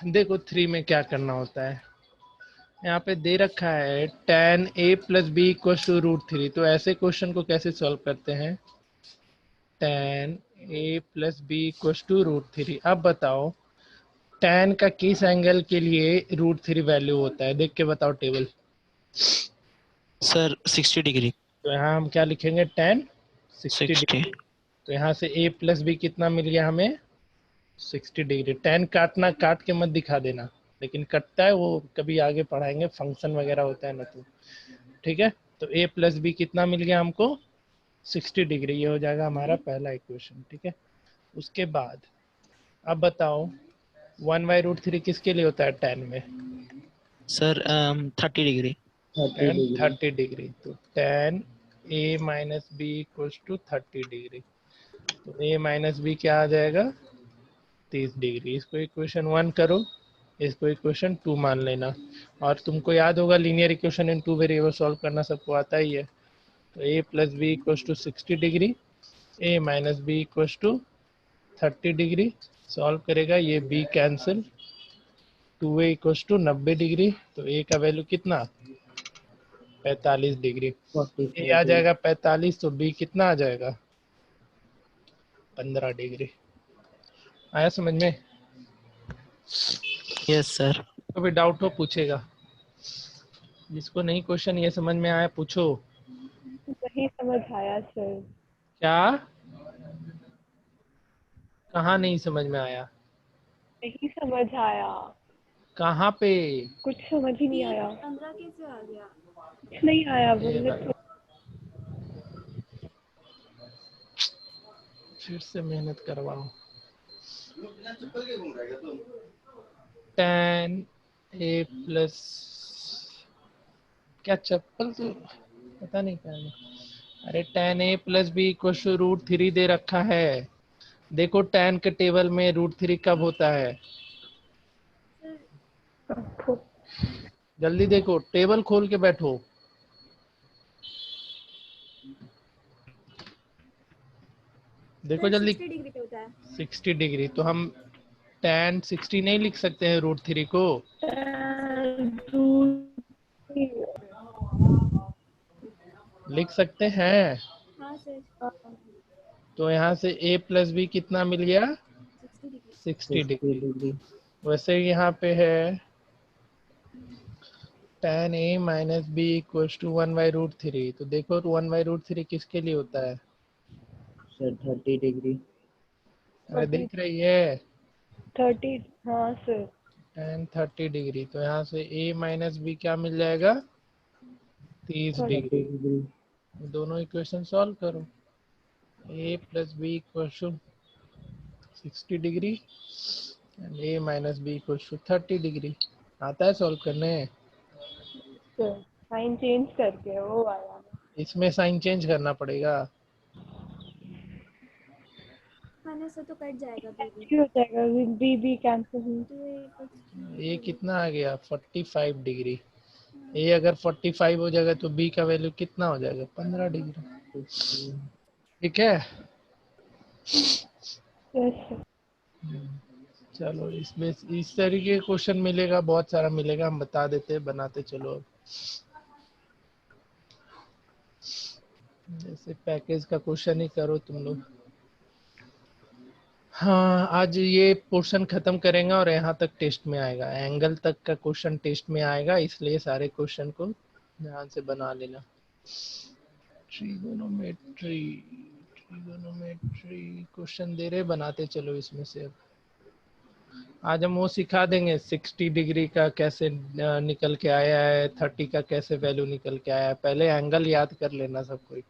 देखो 3 में क्या करना होता है, यहाँ पे दे रखा है tan a plus b equal to √3। तो ऐसे क्वेश्चन को कैसे सॉल्व करते हैं, tan a plus b equal to √3। अब बताओ tan का किस एंगल के लिए √3 वैल्यू होता है, देख के बताओ टेबल। Sir 60 degree. तो यहाँ हम क्या लिखेंगे, tan 60 60। डिग्री। तो यहाँ से a प्लस बी कितना मिल गया हमें, 60 डिग्री। tan काटना काट के मत दिखा देना, लेकिन कटता है वो, कभी आगे पढ़ाएंगे, फंक्शन वगैरह होता है ना, तो ठीक है। तो a प्लस बी कितना मिल गया हमको, 60 डिग्री। ये हो जाएगा हमारा पहला इक्वेशन, ठीक है। उसके बाद अब बताओ 1/√3 किसके लिए होता है tan में, sir 30 degree. 30 tan degree. 30 degree. तो tan a minus b equal to 30 degree. तो a माइनस बी क्या आ जाएगा, 30 डिग्री। इसको इक्वेशन 1 करो, इसको इक्वेशन 2 मान लेना। और तुमको याद होगा linear equation in 2 variable solve करना सबको आता ही है। तो a plus b equal to 60 degree, a minus b equal to 30 degree. Solve करेगा ये b cancel, 2a equal to 90 degree. तो a का वैल्यू कितना, 45 डिग्री। a 45 uh degree. जाएगा 45, तो b कितना आ जाएगा, 15 डिग्री। आया समझ में। Yes sir. कोई डाउट हो पूछेगा, जिसको नहीं क्वेश्चन ये समझ में आया पूछो। नहीं समझ आया सर। क्या, कहाँ नहीं समझ में आया, नहीं समझ आया, कहाँ पे, कुछ समझ ही नहीं आया। 15 कैसे आ गया? कुछ नहीं आया ये बोलने तो। फिर से मेहनत करवाओ। tan a प्लस, क्या चप्पल तो पता नहीं क्या है। अरे tan a plus b equal to √3 दे रखा है। देखो tan के टेबल में √3 कब होता है, जल्दी देखो, टेबल खोल के बैठो। देखो सर जल्दी, 60 डिग्री पे होता है। 60 डिग्री। तो हम tan 60 नहीं लिख सकते हैं √3 को, लिख सकते हैं। हाँ सर, तो यहाँ से a प्लस बी कितना मिल गया, 60 डिग्री। 60 60 डिग्री। डिग्री। वैसे यहाँ पे है tan a minus b equal to 1/√3। तो देखो 1/√3 किसके लिए होता है, सर 30 डिग्री। अरे देख रही है, 30। हाँ सर। tan 30 degree. तो यहाँ से a माइनस बी क्या मिल जाएगा, 30 30। 30 डिग्री। डिग्री। दोनों इक्वेशन सॉल्व करो, a plus b equal to 60 degree and a minus b equal to 30 degree. आता है सॉल्व करने, सर साइन चेंज करके वो आया। इसमें साइन चेंज करना पड़ेगा। खाने से तो कट जाएगा बेबी। हो जाएगा, बी कैंसिल। तो a कितना आ गया, 45 डिग्री। a अगर 45 हो जाएगा तो b का वैल्यू कितना हो जाएगा, 15 डिग्री। ठीक है, चलो इसमें इस तरीके का क्वेश्चन मिलेगा, बहुत सारा मिलेगा, हम बता देते हैं, बनाते चलो। अब जैसे पैकेज का क्वेश्चन ही करो तुम लोग। हाँ आज ये पोर्शन खत्म करेंगे और यहाँ तक टेस्ट में आएगा, एंगल तक का क्वेश्चन टेस्ट में आएगा, इसलिए सारे क्वेश्चन को ध्यान से बना लेना। ट्रिगोनोमेट्री, ट्रिगोनोमेट्री क्वेश्चन दे रहे, बनाते चलो इसमें से। अब आज हम वो सिखा देंगे 60 डिग्री का कैसे निकल के आया है, 30 का कैसे वैल्यू निकल के आया है। पहले एंगल याद कर लेना सब कोई,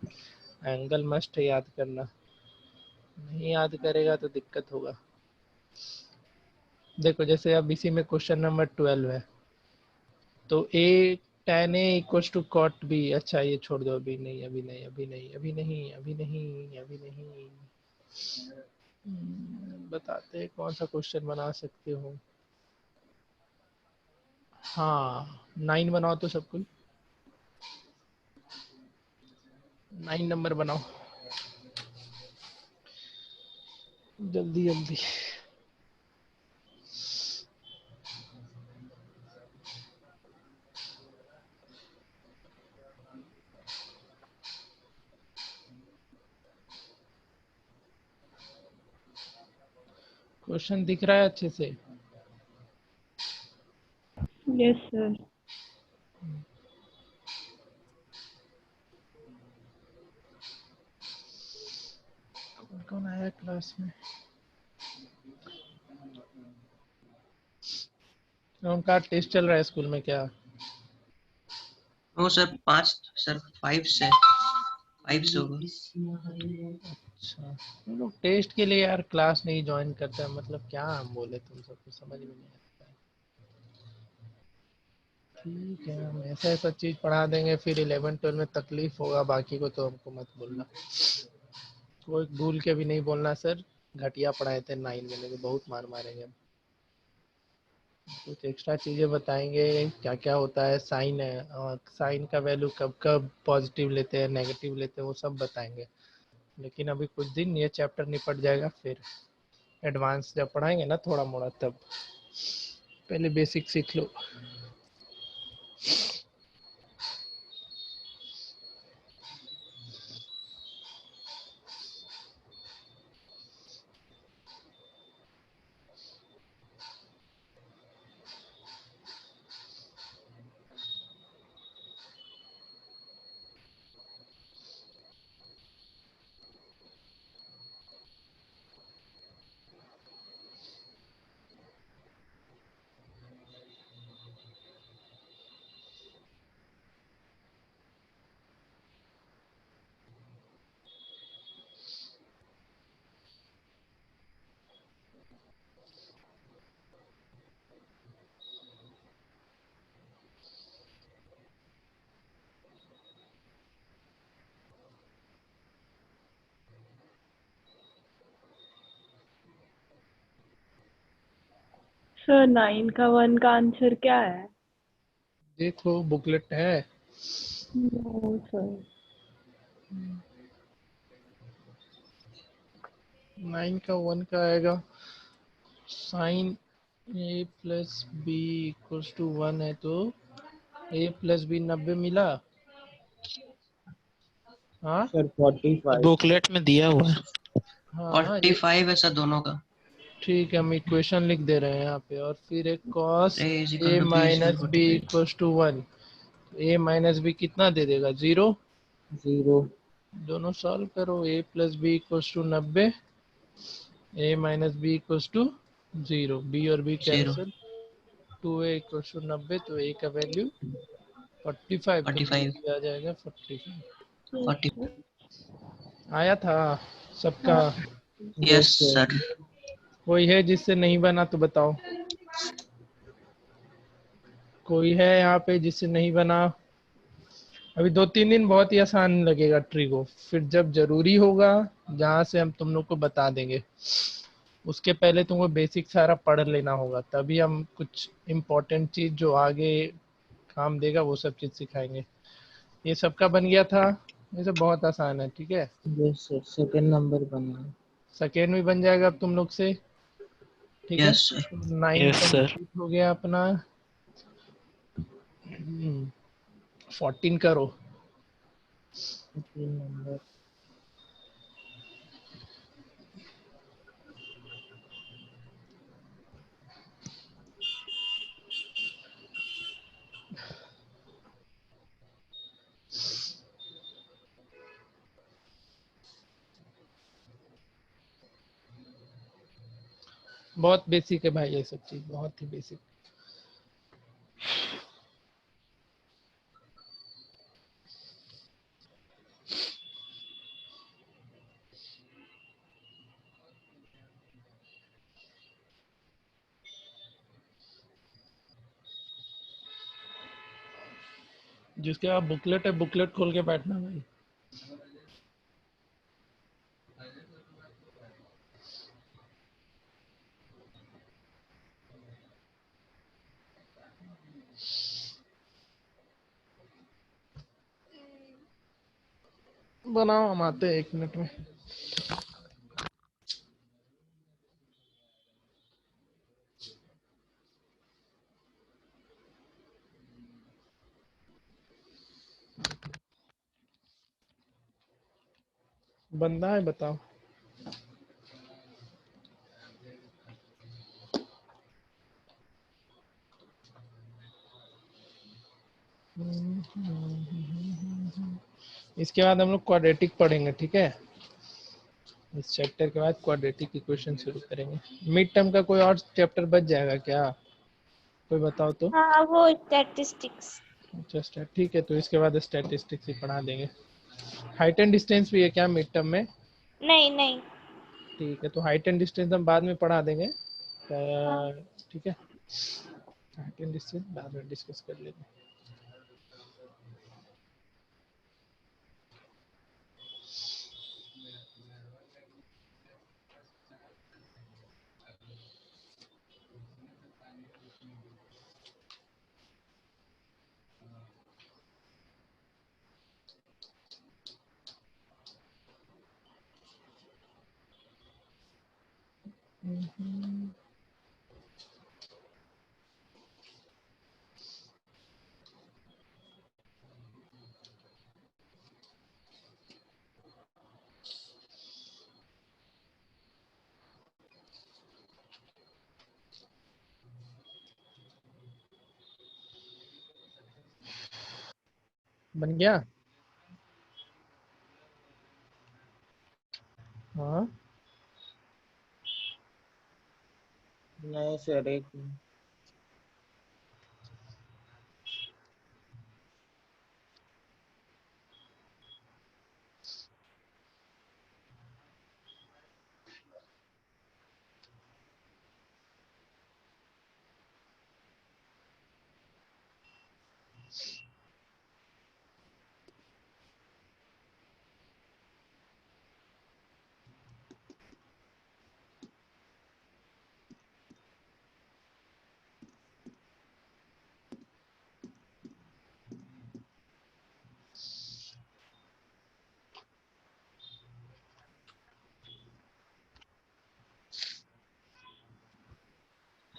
एंगल मस्ट है याद करना, नहीं याद करेगा तो दिक्कत होगा। देखो जैसे अब इसी में क्वेश्चन नंबर 12 है, तो a tan a equal to cot b। अच्छा ये छोड़ दो, अभी नहीं, अभी नहीं, अभी नहीं, अभी नहीं, अभी नहीं, अभी नहीं। बताते हैं कौन सा क्वेश्चन बना सकते हो। हाँ 9 बनाओ तो सब कोई, 9 नंबर बनाओ जल्दी जल्दी। क्वेश्चन दिख रहा है अच्छे से? Yes sir. कौन कौन आया क्लास में? उनका टेस्ट चल रहा है स्कूल में क्या? वो सर 5 सर 5 से 5 से होगा। अच्छा, तुम लोग टेस्ट के लिए यार क्लास नहीं ज्वाइन करते हैं, मतलब क्या हम बोले, तुम सबको समझ में नहीं आता है। ठीक है, हम ऐसा ऐसा चीज पढ़ा देंगे फिर 11 12 में तकलीफ होगा, बाकी को तो हमको मत बोलना। कोई भूल के भी नहीं बोलना सर घटिया पढ़ाए थे 9 में, तो बहुत मार मारेंगे हम। कुछ एक्स्ट्रा चीज़ें बताएंगे क्या क्या होता है, साइन है और साइन का वैल्यू कब कब पॉजिटिव लेते हैं नेगेटिव लेते हैं वो सब बताएंगे। लेकिन अभी कुछ दिन ये चैप्टर निपट जाएगा, फिर एडवांस जब पढ़ाएंगे ना थोड़ा मोड़ा, तब पहले बेसिक सीख लो। सर 9 का 1 का आंसर क्या है? देखो बुकलेट है। No sir. 9 का 1 का आएगा sine a plus b equals to 1 है तो ए प्लस बी 90 मिला। हाँ सर 45। बुकलेट में दिया हुआ है। हाँ ये 45 है सर दोनों का। ठीक है, हम इक्वेशन लिख दे रहे हैं यहाँ पे, और फिर एक cos a is a equal to b is minus b 45। Equals to 1। A minus b कितना दे देगा? 0। 0। दोनों सॉल्व करो, a plus b equals to 90, a minus b equals to 0, b और b 0 cancel, 2a equals to 90, तो ए का value 45, तो B 45 भी आ जाएगा 45। 40। आया था सबका? Yes yes sir. सर। कोई है जिससे नहीं बना तो बताओ। कोई है यहाँ पे जिससे नहीं बना? अभी 2 3 दिन बहुत ही आसान लगेगा ट्री को, फिर जब जरूरी होगा जहाँ से हम तुम लोग को बता देंगे, उसके पहले तुमको बेसिक सारा पढ़ लेना होगा, तभी हम कुछ इम्पोर्टेंट चीज जो आगे काम देगा वो सब चीज सिखाएंगे। ये सबका बन गया था? ये सब बहुत आसान है, ठीक है। यस सर, सेकंड नंबर बना। सेकेंड भी बन जाएगा अब तुम लोग से, ठीक है। Yes sir. 9 yes sir. Complete हो गया अपना। 14 करो। 3 नंबर। बहुत बेसिक है भाई, ये सब चीज बहुत ही बेसिक। जिसके आप बुकलेट है, बुकलेट खोल के बैठना भाई। बनाओ, हम आते हैं 1 मिनट में। बंदा है बताओ। इसके बाद हम लोग क्वाड्रेटिक पढ़ेंगे, ठीक है। इस चैप्टर के बाद क्वाड्रेटिक इक्वेशन शुरू करेंगे। मिड टर्म का कोई और चैप्टर बच जाएगा क्या, कोई बताओ तो। हाँ वो स्टैटिस्टिक्स। अच्छा ठीक है, तो इसके बाद स्टैटिस्टिक्स ही पढ़ा देंगे। हाइट एंड डिस्टेंस भी है क्या मिड टर्म में? नहीं नहीं। ठीक है, तो हाइट एंड डिस्टेंस हम बाद में पढ़ा देंगे, हाँ ठीक है। हाइट एंड डिस्टेंस बाद में डिस्कस कर लेंगे। बन गया? हाँ नहीं सर, एक मिनट।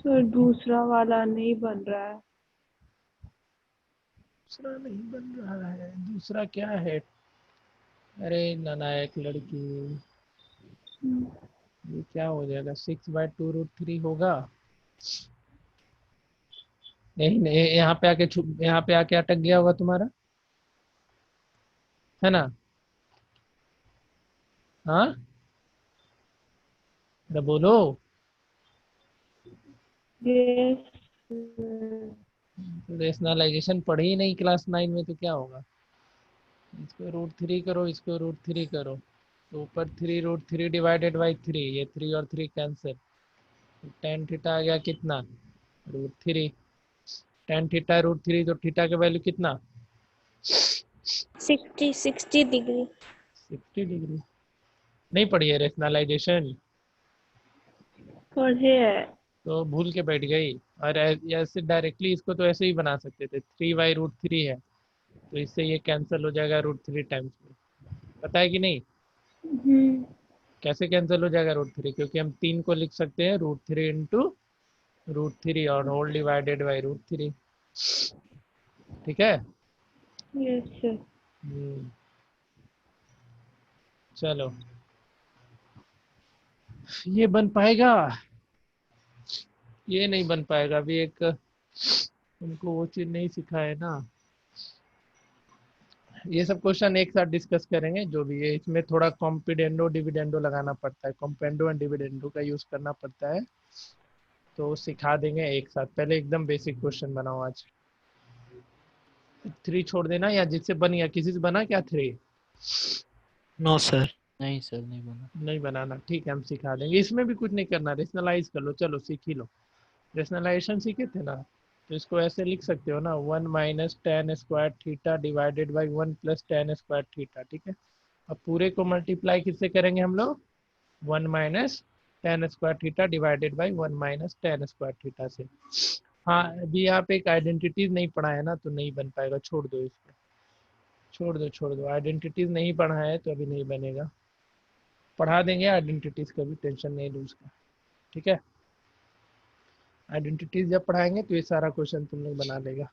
सर दूसरा वाला नहीं बन रहा है। दूसरा नहीं बन रहा है? दूसरा क्या है? अरे नालायक लड़की, ये क्या हो जाएगा? 6/2√3 होगा? नहीं नहीं, यहाँ पे आके अटक गया होगा तुम्हारा, है ना? हाँ अरे बोलो। यस। रेशनलाइजेशन पढ़ी ही नहीं क्लास 9 में, तो क्या होगा? इसको √3 करो, इसको √3 करो, तो ऊपर 3√3 डिवाइडेड बाई 3, ये 3 और 3 कैंसिल, टेन थीटा आ गया कितना? √3। टेन थीटा √3, तो थीटा का वैल्यू कितना? 60 डिग्री। 60 डिग्री। नहीं पढ़ी है रेशनलाइजेशन? पढ़े है। तो भूल के बैठ गई। और ऐसे डायरेक्टली इसको तो ऐसे ही बना सकते थे, 3/√3 है, तो इससे ये कैंसिल हो जाएगा √3 टाइम्स में। पता है कि नहीं? कैसे कैंसिल हो जाएगा √3? क्योंकि हम 3 को लिख सकते हैं √3 इंटू √3 और होल डिवाइडेड बाई √3, ठीक है। Yes sir. हम्म, चलो ये बन पाएगा? ये नहीं बन पाएगा, अभी एक उनको वो चीज नहीं सिखाए ना। ये सब क्वेश्चन एक साथ डिस्कस करेंगे जो भी है। इसमें थोड़ा कॉम्पिडेंडो डिविडेंडो लगाना पड़ता है, कॉम्पेंडो एंड डिविडेंडो का यूज करना पड़ता है, तो सिखा देंगे एक साथ। पहले एकदम बेसिक क्वेश्चन बनाओ आज। 3 छोड़ देना, या जिससे बन गया, किसी से बना क्या 3? No sir. नहीं सर, नहीं बना। नहीं बनाना, ठीक है हम सिखा देंगे। इसमें भी कुछ नहीं करना, रेशनलाइज कर लो, चलो सीख ही लो। रेशनलाइजेशन सीखे थे ना, तो इसको ऐसे लिख सकते हो ना, 1 minus ten square theta divided by 1 plus ten square theta, ठीक है। अब पूरे को मल्टीप्लाई किससे करेंगे हम लोग? 1 minus ten square theta divided by 1 minus ten square theta से। हाँ अभी आप एक आइडेंटिटीज नहीं पढ़ा है ना, तो नहीं बन पाएगा, छोड़ दो इसको, छोड़ दो आइडेंटिटीज नहीं पढ़ा है तो अभी नहीं बनेगा। पढ़ा देंगे आइडेंटिटीज का भी, टेंशन नहीं लो उसका, ठीक है। आइडेंटिटीज जब पढ़ाएंगे तो ये सारा क्वेश्चन तुम लोग बना लेगा।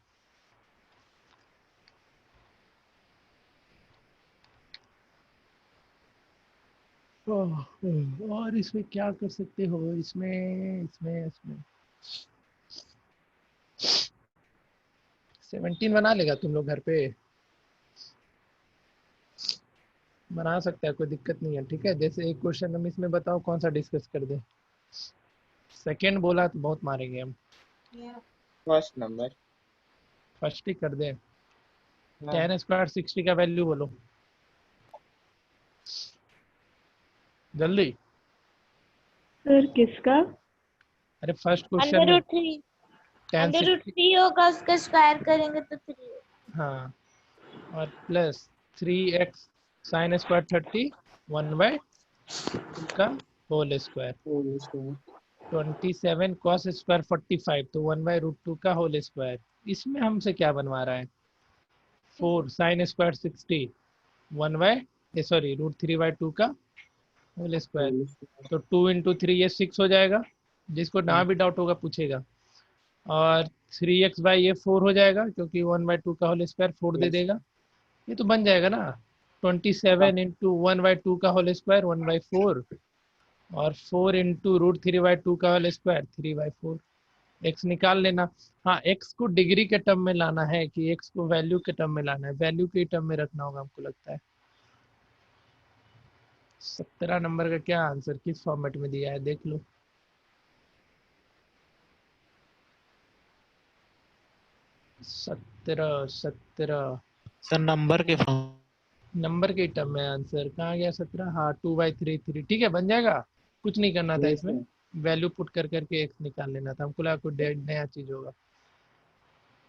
और इसमें क्या कर सकते हो? इसमें इसमें इसमें 17 बना लेगा तुम लोग घर पे? बना सकता है, कोई दिक्कत नहीं है। ठीक है, जैसे एक क्वेश्चन हम इसमें बताओ कौन सा डिस्कस कर दे। सेकंड बोला तो बहुत मारेंगे हम। First number. फर्स्ट ही कर दे। हाँ 10 स्क्वायर 60 का वैल्यू बोलो जल्दी। सर किसका? अरे फर्स्ट क्वेश्चन अंडर में root three 10 under root 60। Three होगा, उसका स्क्वायर करेंगे तो 3 होगा। हाँ, और प्लस 3x साइन स्क्वायर 30 1/2 का होल स्क्वायर। 27 कॉस स्क्वायर 45 तो 1/√2 का होल स्क्वायर। इसमें हमसे क्या बनवा रहा है? 4 साइन स्क्वायर 60 √3/2 का होल स्क्वायर। तो 2 इंटू 3 ये 6 हो जाएगा, जिसको ना भी डाउट होगा पूछेगा। और 3x ये 4 हो जाएगा, क्योंकि 1/2 का होल स्क्वायर 4 दे देगा। ये तो बन जाएगा ना। 27 इंटू 1/2 का होल स्क्वायर 1/4 और 4 इंटू √3/2 का होल स्क्वायर 3/4। एक्स निकाल लेना। हाँ, एक्स को डिग्री के टर्म में लाना है कि एक्स को वैल्यू के टर्म में लाना है? वैल्यू के टर्म में रखना होगा हमको लगता है। 17 नंबर का क्या आंसर किस फॉर्मेट में दिया है देख लो। 17 सर नंबर के फॉर्म। नंबर के टर्म में आंसर कहाँ गया? 17। हाँ 2/3 3। ठीक है, बन जाएगा। कुछ नहीं करना था इसमें, वैल्यू पुट कर करके एक्स निकाल लेना था। हमको लगा कोई नया चीज होगा।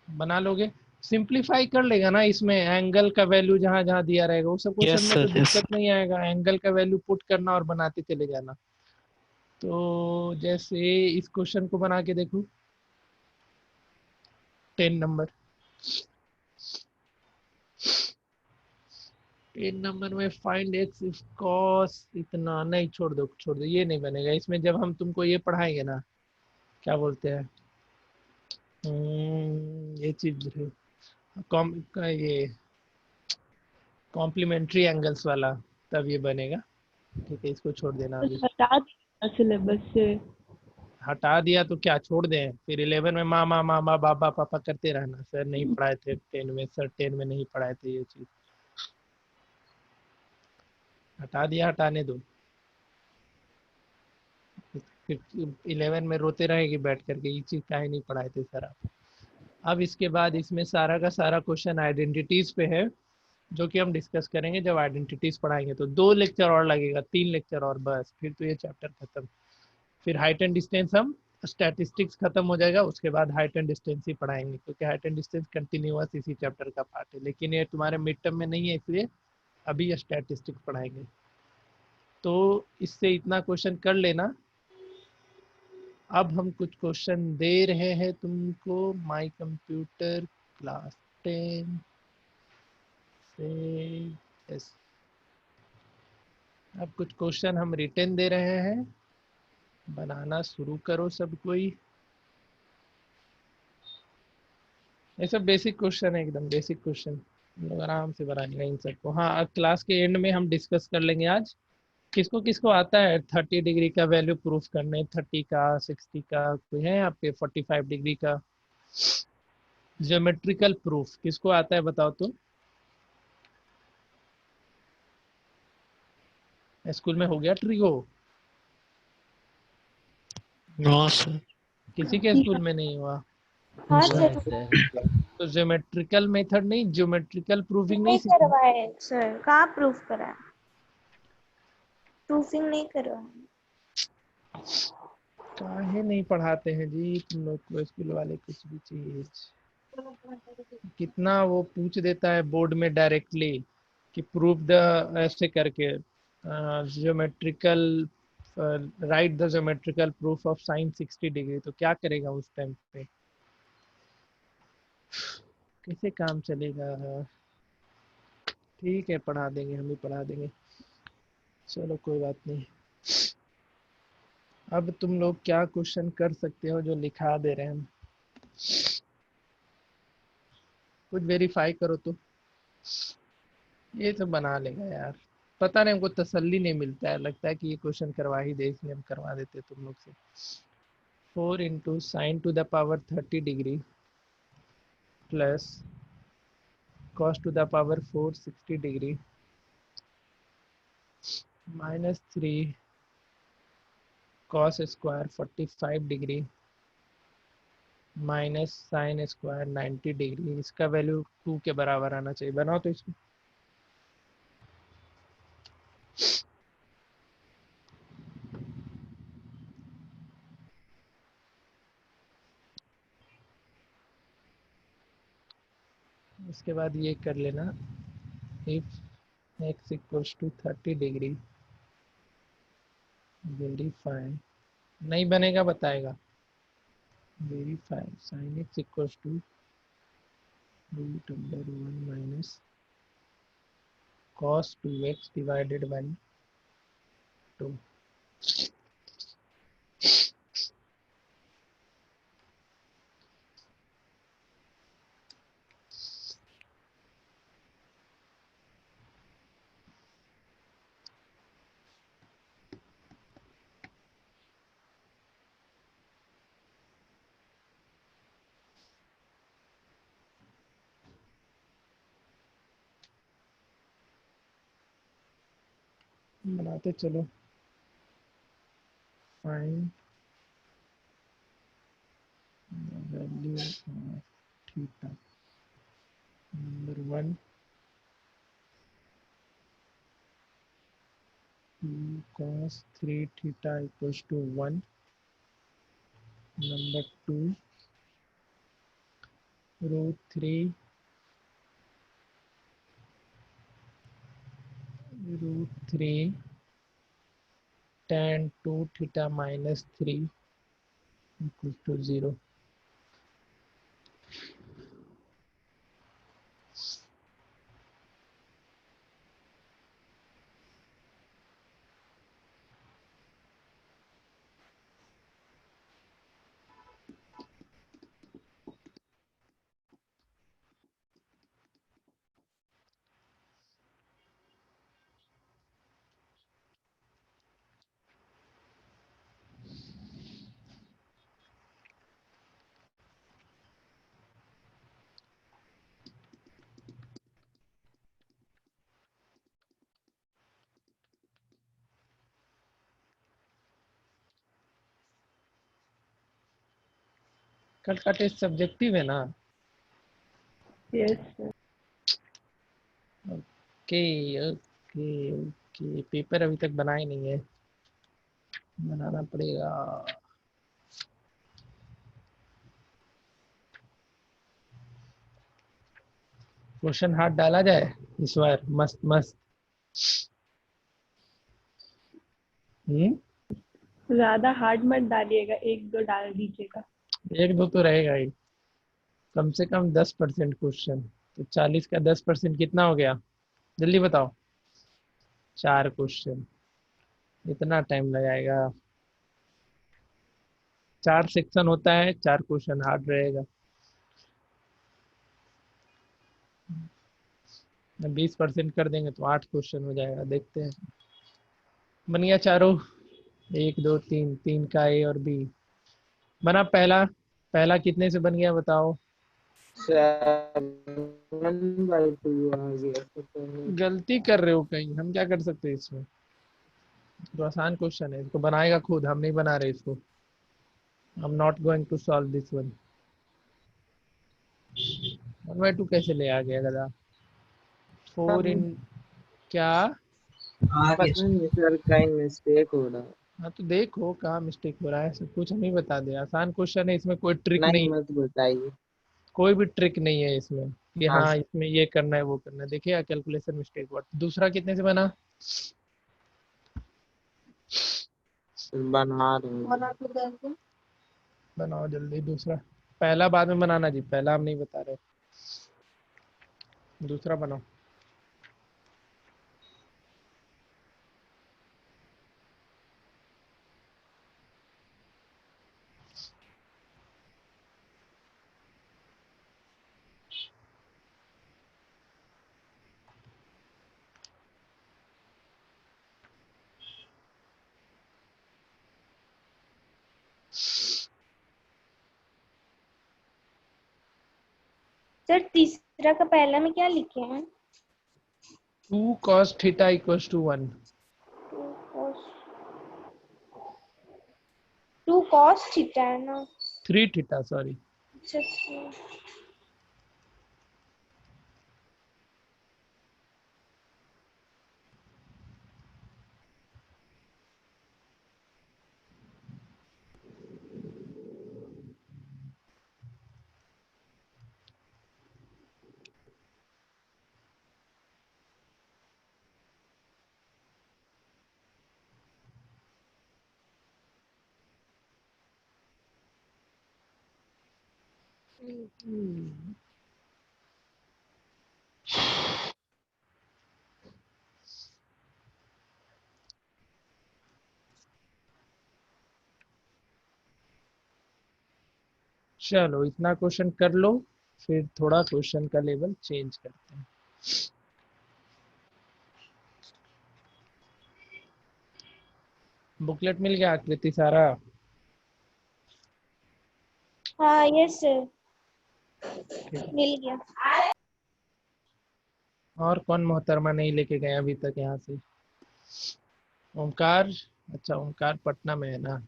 बना लोगे? सिंप्लीफाई कर लेगा ना इसमें। एंगल का वैल्यू जहाँ जहाँ दिया रहेगा वो सब क्वेश्चन यस में तो सर, यस दिक्कत नहीं आएगा। एंगल का वैल्यू पुट करना और बनाते चले जाना। तो जैसे इस क्वेश्चन को बना के देखो 10 नंबर। 10 नंबर में फाइंड एक्स इफ कॉस इतना नहीं, छोड़ दो, ये नहीं बनेगा इसमें। जब हम तुमको ये पढ़ाएंगे ना, क्या बोलते हैं, ये चीज है ये कॉम्प्लीमेंट्री एंगल्स वाला, तब ये बनेगा। ठीक है, इसको छोड़ देना बस अभी। हटा दिया सिलेबस से। हटा दिया तो क्या छोड़ दें? फिर 11 में मामा मामा बाबा पापा करते रहना। सर नहीं पढ़ाए थे 10 में, सर 10 में नहीं पढ़ाए थे, ये चीज हटा दिया, हटाने दो। फिर 11 में रोते रहेगी बैठ करके, ये चीज काहे नहीं पढ़ाए थे सर आप। अब इसके बाद इसमें सारा का सारा क्वेश्चन आइडेंटिटीज पे है, जो कि हम डिस्कस करेंगे जब आइडेंटिटीज पढ़ाएंगे। तो 2 लेक्चर और लगेगा, 3 लेक्चर और, बस फिर तो ये चैप्टर खत्म। फिर हाइट एंड डिस्टेंस हम स्टैटिस्टिक्स खत्म हो जाएगा, उसके बाद हाइट एंड डिस्टेंस ही पढ़ाएंगे, क्योंकि हाइट एंड डिस्टेंस कंटिन्यूअस इसी चैप्टर का पार्ट है। लेकिन ये तुम्हारे मिड टर्म में नहीं है, इसलिए अभी ये स्टैटिस्टिक्स पढ़ाएंगे। तो इससे इतना क्वेश्चन कर लेना। अब हम कुछ क्वेश्चन दे रहे हैं तुमको माय कंप्यूटर क्लास 10 से। यस, अब कुछ क्वेश्चन हम रिटर्न दे रहे हैं, बनाना शुरू करो सब कोई। ये सब बेसिक क्वेश्चन है, एकदम बेसिक क्वेश्चन, हम लोग आराम से बनाएंगे इन सबको। हाँ, क्लास के एंड में हम डिस्कस कर लेंगे आज किसको किसको आता है 30 डिग्री का वैल्यू प्रूफ करने, 30 का 60 का, कोई है आपके 45 डिग्री का ज्योमेट्रिकल प्रूफ किसको आता है बताओ तो। स्कूल में हो गया ट्रिगो? No sir. किसी के स्कूल में नहीं हुआ? हाँ सर सर, तो ज्योमेट्रिकल मेथड नहीं, ज्योमेट्रिकल प्रूविंग नहीं नहीं सीखना? करवाए सर, कहाँ प्रूफ करा, प्रूफिंग नहीं करवाए। काहे नहीं पढ़ाते हैं जी तुम लोग को स्कूल वाले कुछ भी चीज? कितना वो पूछ देता है बोर्ड में डायरेक्टली कि प्रूफ द ऐसे करके geometrical right the geometrical proof of sine 60 degree. तो क्या करेगा उस टाइम पे? कैसे काम चलेगा? ठीक है, पढ़ा देंगे, हम ही पढ़ा देंगे, चलो कोई बात नहीं। अब तुम लोग क्या क्वेश्चन कर सकते हो जो लिखा दे रहे हैं हम? कुछ वेरीफाई करो तो। ये तो बना लेगा यार, पता नहीं, हमको तसल्ली नहीं मिलता है, लगता है कि ये क्वेश्चन करवा ही दे, इसलिए हम करवा देते तुम लोग से। 4 into sine to the power 30 degree plus cos to the power 4 60 degree minus 3 cos square 45 degree minus sine square 90 degree. इसका वैल्यू 2 के बराबर आना चाहिए। बनाओ तो इसको। उसके बाद ये कर लेना, if x equals to 30 degree verify, नहीं बनेगा बताएगा, verify sine x equals to root under 1 minus cos 2x divided by 2। बनाते चलो। Find the value of theta. नंबर 1 2 cos 3 theta equals to 1। Number 2 root 3 tan 2 theta minus 3 equals to 0। कल का test subjective है ना? Yes sir. Okay okay okay, paper अभी तक बनाए नहीं है, बनाना पड़ेगा। क्वेश्चन हाथ डाला जाए इस बार, मस्त मस्त। ज्यादा हार्ड मत डालिएगा, एक दो डाल दीजिएगा। एक दो तो रहेगा ही, कम से कम 10% क्वेश्चन। तो 40 का 10% कितना हो गया? जल्दी बताओ। 4 क्वेश्चन, इतना टाइम लगाएगा? 4 सेक्शन होता है, 4 क्वेश्चन हार्ड रहेगा। 20% कर देंगे तो 8 क्वेश्चन हो जाएगा। देखते हैं। बन गया चारों? 1 2 3, 3 का ए और बी बना। पहला पहला कितने से बन गया बताओ? 7/2 आ गया तो गलती कर रहे हो कहीं, हम क्या कर सकते हैं इसमें? तो आसान क्वेश्चन है, इसको बनाएगा खुद, हम नहीं बना रहे इसको। I am not going to solve this one. 1/2 कैसे ले आ गया गधा? 4 इन क्या? आगे पता नहीं सर, कहीं मिस्टेक हो रहा है। हाँ तो देखो कहाँ मिस्टेक हो रहा है, सब कुछ हमें बता दे। आसान क्वेश्चन है, इसमें कोई ट्रिक नहीं, नहीं, मत बताइए। कोई भी ट्रिक नहीं है इसमें कि हाँ हाँ इसमें ये करना है वो करना है। देखिए कैलकुलेशन मिस्टेक हुआ। दूसरा कितने से बना? सर, बना रहे हैं। बनाओ जल्दी दूसरा। पहला बाद में बनाना जी, पहला हम नहीं बता रहे। दूसरा बनाओ। सर तीसरा का पहला में क्या लिखे हैं? 2 cos theta equals to 1। 2 cos theta है ना? 3 थीटा सॉरी। अच्छा, चलो इतना क्वेश्चन कर लो, फिर थोड़ा क्वेश्चन का लेवल चेंज करते हैं। बुकलेट मिल गया आकृति सारा? हाँ यस सर, ठीक है। मिल गया। और कौन मोहतरमा नहीं लेके गए अभी तक यहाँ से? ओमकार, अच्छा ओमकार पटना में है ना।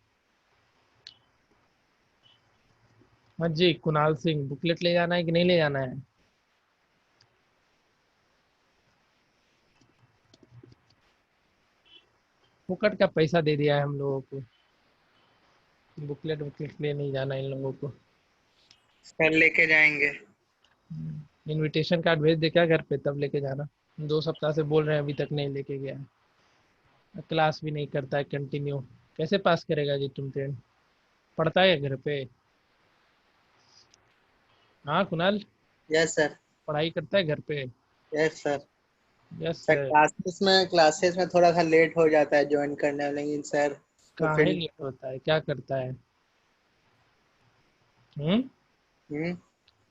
हाँ जी, कुणाल सिंह बुकलेट ले जाना है कि नहीं ले जाना है? फुकट का पैसा दे दिया है हम लोगों को, बुकलेट बुकलेट ले नहीं जाना इन लोगों को। सर लेके जाएंगे। इनविटेशन कार्ड भेज दे क्या घर पे, तब लेके जाना। 2 सप्ताह से बोल रहे हैं, अभी तक नहीं लेके गया है। क्लास भी नहीं करता है कंटिन्यू, कैसे पास करेगा जी तुम ट्रेन? पढ़ता है घर पे? हाँ कुणाल, यस सर। पढ़ाई करता है घर पे? Yes sir. Yes sir sir. Classes में थोड़ा सा लेट हो जाता है ज्वाइन करने में, लेकिन सर तो कहाँ फिर ही लेट होता है, क्या करता है? हम्म, हम्म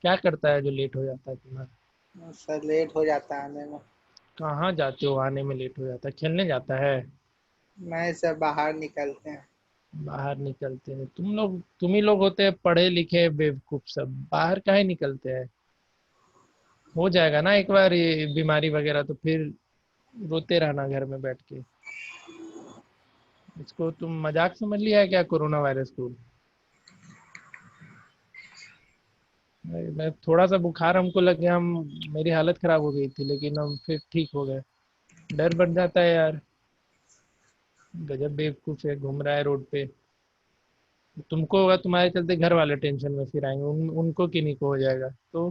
क्या करता है जो लेट हो जाता है तुम्हारा? सर लेट हो जाता है आने में। कहाँ जाते हो आने में लेट हो जाता है? खेलने जाता है? नहीं सर, बाहर निकलते हैं। बाहर निकलते हैं तुम लोग, तुम ही लोग होते हैं पढ़े लिखे बेवकूफ सब, बाहर काहे निकलते हैं? हो जाएगा ना एक बार ये बीमारी वगैरह तो फिर रोते रहना घर में बैठ के। इसको तुम मजाक समझ लिया है क्या, कोरोना वायरस को? मैं थोड़ा सा बुखार हमको लग गया, हम मेरी हालत खराब हो गई थी, लेकिन हम फिर ठीक हो गए। डर बढ़ जाता है यार, गजब बेवकूफ है घूम रहा है रोड पे। तुमको होगा, तुम्हारे चलते घर वाले टेंशन में फिर आएंगे, उनको किन्हीं को हो जाएगा। तो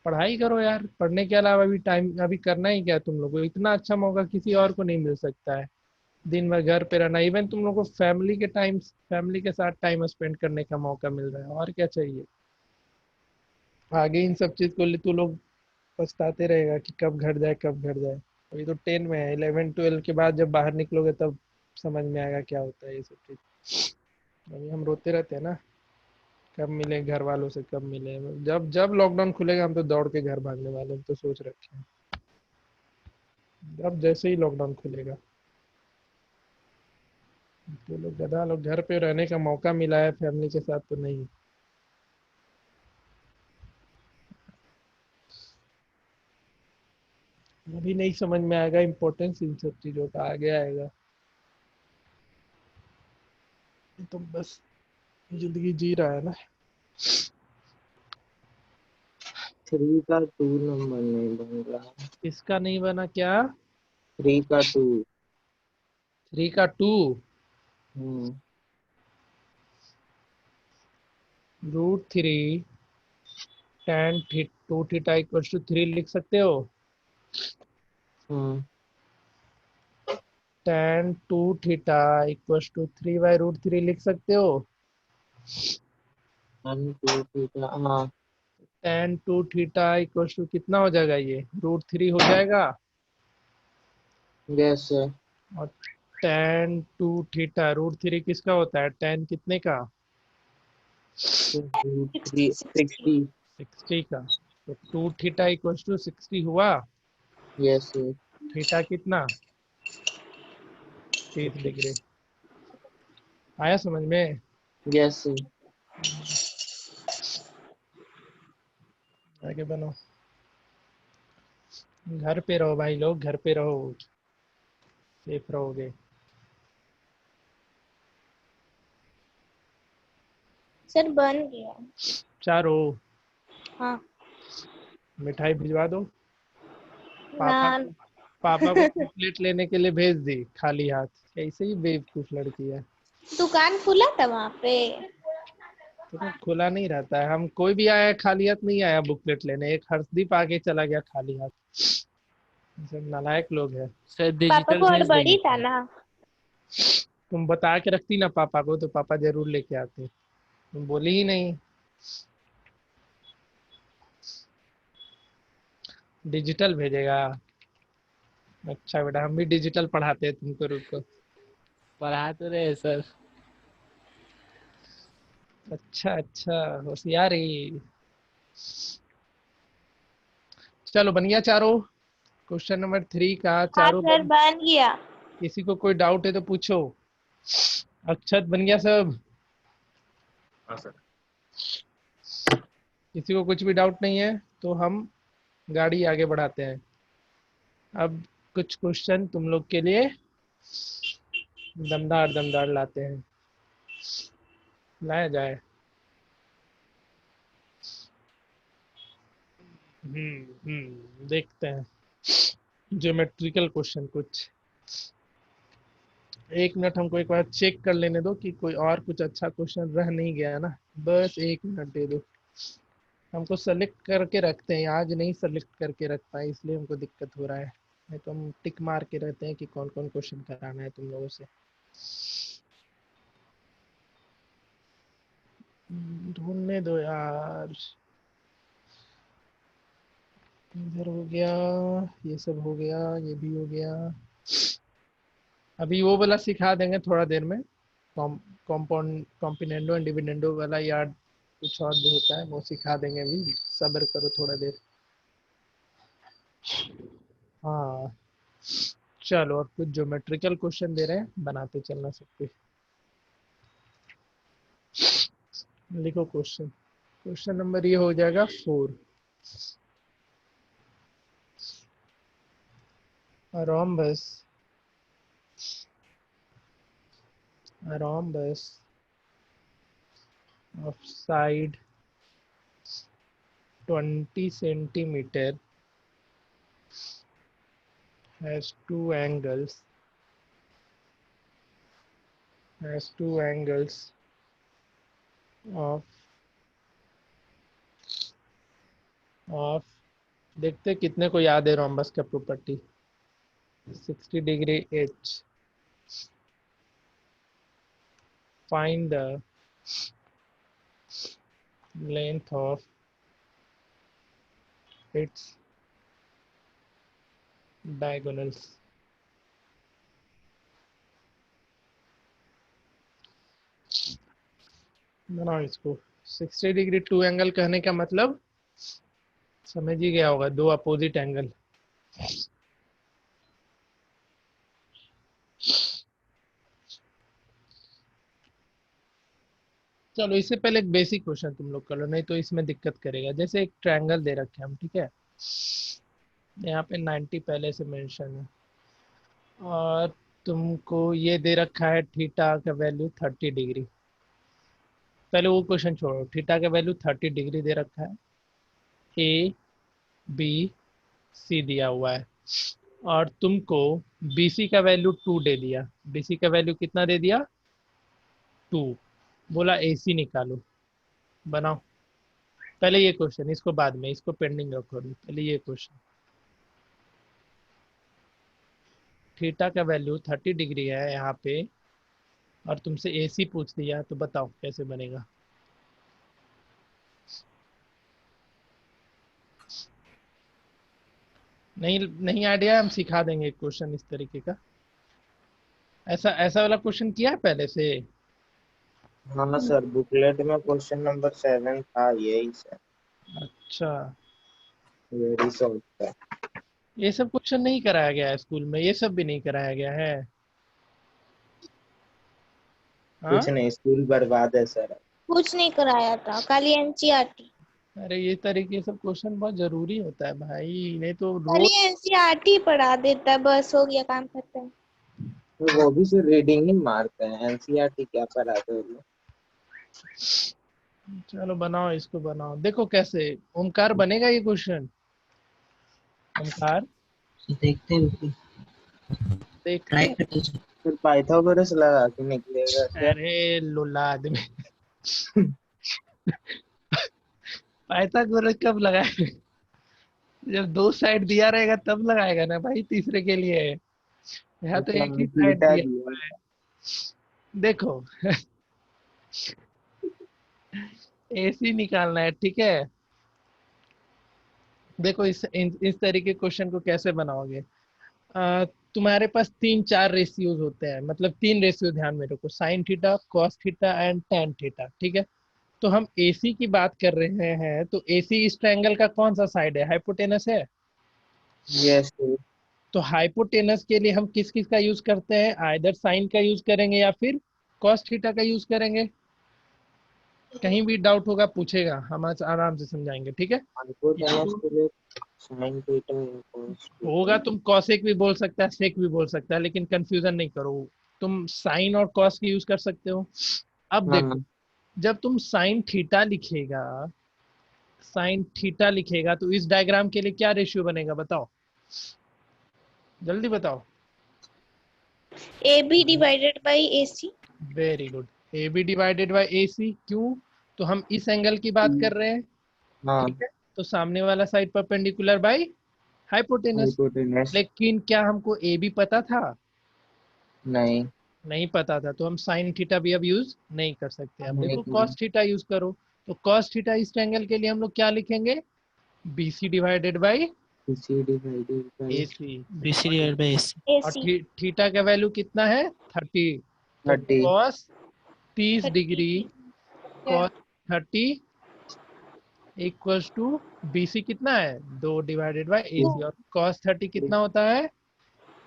पढ़ाई करो यार, पढ़ने के अलावा भी टाइम अभी करना ही क्या है तुम लोग को? इतना अच्छा मौका किसी और को नहीं मिल सकता है, दिन भर घर पे रहना। इवन तुम लोग को फैमिली के साथ टाइम स्पेंड करने का मौका मिल रहा है, और क्या चाहिए? आगे इन सब चीज को तू लोग पछताते रहेगा कि कब घर जाए कब घर जाए। अभी तो 10 में है, 11 12 के बाद जब बाहर निकलोगे तब समझ में आएगा क्या होता है ये सब चीज। अभी हम रोते रहते हैं ना, कब मिले घर वालों से, कब मिले। जब जब लॉकडाउन खुलेगा हम तो दौड़ के घर भागने वाले, हम तो सोच रखे हैं जब जैसे ही लॉकडाउन खुलेगा। तो लोग गधा लोग घर पे रहने का मौका मिला है फैमिली के साथ, तो नहीं। अभी नहीं समझ में आएगा इम्पोर्टेंस इन सब चीजों का, आगे आएगा। तो बस जिंदगी जी रहा है ना। 3 का 2 नंबर नहीं बन रहा। इसका नहीं बना क्या? 3 का 2। 3 का 2? √3 tan 2 थीटा इक्वल्स टू 3 लिख सकते हो? tan 2 थीटा इक्वल्स टू 3/√3 लिख सकते हो? 1 2 3 हाँ। tan 2 थीटा इक्वल्स टू कितना हो जाएगा, ये √3 हो जाएगा। Yes sir. और tan 2 थीटा √3 किसका होता है, tan कितने का? 60। 60 का। तो 2 थीटा इक्वल्स टू 60 हुआ। Yes sir. थीटा कितना? 30 डिग्री। आया समझ में? Yes sir. आगे बनो, घर पे रहो भाई लोग, घर पे रहो, सेफ रहोगे। सर बन गया। चारो हाँ मिठाई भिजवा दो। पापा ना। को पापा को बुकलेट लेने के लिए भेज दी खाली हाथ, ऐसे ही बेवकूफ लड़की है। दुकान खुला था वहाँ पे। तो खुला नहीं रहता है, हम कोई भी आया खाली हाथ नहीं आया बुकलेट लेने, एक हर्षदीप आके चला गया खाली हाथ। सब नालायक लोग हैं। सर पापा डिजिटल को भेज हड़बड़ी देंगे था सर। ना। तुम बता के रखती ना पापा को तो पापा जरूर लेके आते, तुम बोली ही नहीं। डिजिटल भेजेगा? अच्छा बेटा, हम भी डिजिटल पढ़ाते हैं तुमको, रुको। पढ़ा तो रहे सर। अच्छा अच्छा, होशियारी। चलो बन गया चारों। क्वेश्चन नंबर 3 का हाँ चारों सर बन गया। किसी को कोई डाउट है तो पूछो। अक्षत बन गया सब? हाँ सर। किसी को कुछ भी डाउट नहीं है तो हम गाड़ी आगे बढ़ाते हैं। अब कुछ क्वेश्चन तुम लोग के लिए दमदार दमदार लाते हैं, लाया जाए। देखते हैं ज्योमेट्रिकल क्वेश्चन कुछ। एक मिनट हमको एक बार चेक कर लेने दो कि कोई और कुछ अच्छा क्वेश्चन रह नहीं गया ना, बस 1 मिनट दे दो। हमको सेलेक्ट करके रखते हैं, आज नहीं सेलेक्ट करके रख पाए इसलिए हमको दिक्कत हो रहा है, नहीं तो हम टिक मार के रहते हैं कि कौन कौन क्वेश्चन कराना है तुम लोगों से। ढूंढने दो यार। इधर हो गया, ये सब हो गया, ये भी हो गया। अभी वो वाला सिखा देंगे थोड़ा देर में, कॉम्पाउंड कॉम्पिनेंडो एंड डिविडेंडो वाला, यार कुछ और भी होता है वो सिखा देंगे, अभी सब्र करो थोड़ा देर। हाँ चलो, अब कुछ ज्योमेट्रिकल क्वेश्चन दे रहे हैं, बनाते चलना सब कुछ। लिखो क्वेश्चन। क्वेश्चन नंबर ये हो जाएगा 4। A rhombus of side 20 centimeter has two angles of देखते कितने को याद है रोम्बस का property. 60 degree H. Find the length of its diagonals. बनाओ इसको। 60 डिग्री टू एंगल कहने का मतलब समझ ही गया होगा, दो अपोजिट एंगल। चलो इससे पहले एक बेसिक क्वेश्चन तुम लोग कर लो, नहीं तो इसमें दिक्कत करेगा। जैसे एक ट्रायंगल दे रखे हैं हम, ठीक है, यहाँ पे 90 पहले से मेंशन है, और तुमको ये दे रखा है थीटा का वैल्यू 30 डिग्री। पहले वो क्वेश्चन छोड़ो, थीटा का वैल्यू 30 डिग्री दे रखा है, ए बी सी दिया हुआ है, और तुमको BC का वैल्यू 2 दे दिया। BC का वैल्यू कितना दे दिया? 2। बोला AC निकालो। बनाओ पहले ये क्वेश्चन, इसको बाद में, इसको पेंडिंग रखो अभी, पहले ये क्वेश्चन। थीटा का वैल्यू 30 डिग्री है यहाँ पे, और तुमसे AC पूछ दिया, तो बताओ कैसे बनेगा। नहीं नहीं आइडिया, हम सिखा देंगे क्वेश्चन इस तरीके का। ऐसा ऐसा वाला क्वेश्चन किया है पहले से? हाँ सर, बुकलेट में क्वेश्चन नंबर 7 था यही सर। अच्छा, वेरी शॉर्ट था। ये सब क्वेश्चन नहीं कराया गया है स्कूल में? ये सब भी नहीं कराया गया है? हाँ कुछ नहीं, स्कूल बर्बाद है सर। कुछ नहीं कराया था, खाली NCERT। अरे ये तरीके से क्वेश्चन बहुत जरूरी होता है भाई, नहीं तो रोज खाली एनसीईआरटी पढ़ा देता है, बस हो गया, काम खत्म। तो वो भी सिर्फ रीडिंग ही मारते हैं, एनसीईआरटी क्या पढ़ाते हो लोग। चलो बनाओ, इसको बनाओ, देखो कैसे ओमकार बनेगा ये क्वेश्चन। ओमकार देखते हैं, रुकिए, देखते ट्राई हैं। करते हैं। फिर पाइथागोरस लगा के निकलेगा क्या? अरे लुल्ला आदमी, पाइथागोरस कब लगाए? जब दो साइड दिया रहेगा तब लगाएगा ना भाई, तीसरे के लिए। यहाँ तो एक ही मतलब साइड थीटा दिया दिया। हुआ है। देखो एसी निकालना है, ठीक है। देखो इस तरीके क्वेश्चन को कैसे बनाओगे। तुम्हारे पास 3-4 रेशियोज होते हैं, मतलब 3 रेशियो ध्यान में रखो, sine theta, cos theta and tan theta, ठीक है। तो हम एसी की बात कर रहे हैं, तो एसी इस ट्रायंगल का कौन सा साइड है? हाइपोटेनस है। यस। तो हाइपोटेनस के लिए हम किस किस का यूज करते हैं? आइदर साइन का यूज करेंगे या फिर कॉस थीटा का यूज करेंगे। कहीं भी डाउट होगा पूछेगा, हम आज आराम से समझाएंगे, ठीक है। या हाइपोटेनस तो के लिए साइन थीटा या cos होगा, थीटा। तुम कॉसेक भी बोल सकता है, सेक भी बोल सकता है, लेकिन कंफ्यूजन नहीं करो। तुम साइन और कॉस की यूज कर सकते हो। अब देखो, हाँ। जब तुम साइन थीटा लिखेगा तो इस डायग्राम के लिए क्या रेशियो बनेगा बताओ, जल्दी बताओ। A b divided by A c. Very good, a b divided by A c. क्यों? तो हम इस एंगल की बात कर रहे हैं, हाँ। ठीक है। तो सामने वाला side perpendicular by hypotenuse. Hypotenuse. लेकिन क्या हमको ए बी पता था? नहीं। नहीं पता था, तो हम साइन थीटा भी अब यूज नहीं कर सकते। अब नहीं देखो किया। कॉस थीटा यूज करो। तो कॉस थीटा इस एंगल के लिए हम लोग क्या लिखेंगे? बी सी डिवाइडेड बाई इसी divided by A C. BC divided by AC. A और सी थीटा का वैल्यू कितना है? 30। तो 30। Cos 30 degree, 30। Cos 30 equals to B C कितना है? 2 डिवाइडेड बाई ए सी। और कॉस 30 कितना होता है?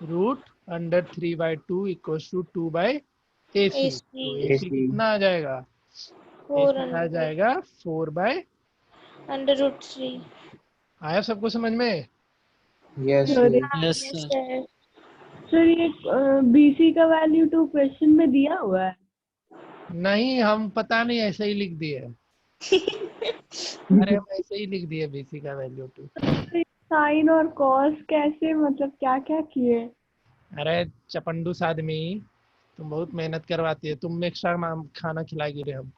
√3/2 इक्वल्स टू 2/AC। ए तो सी AC एसी। कितना आ जाएगा? AC आ 400 जाएगा 4/। √3। आया सबको समझ में? Yes. Sir Yes, yes sir. Sir. Sir ये बीसी का वैल्यू तो क्वेश्चन में दिया हुआ है। नहीं, हम पता नहीं ऐसे ही लिख दिए। अरे हम ऐसे ही लिख दिए BC का वैल्यू 2। साइन और कॉस कैसे, मतलब क्या क्या किए? अरे चपंडूस आदमी, तुम बहुत मेहनत करवाती है, तुम एक्स्ट्रा खाना खिलाएगी रे हम,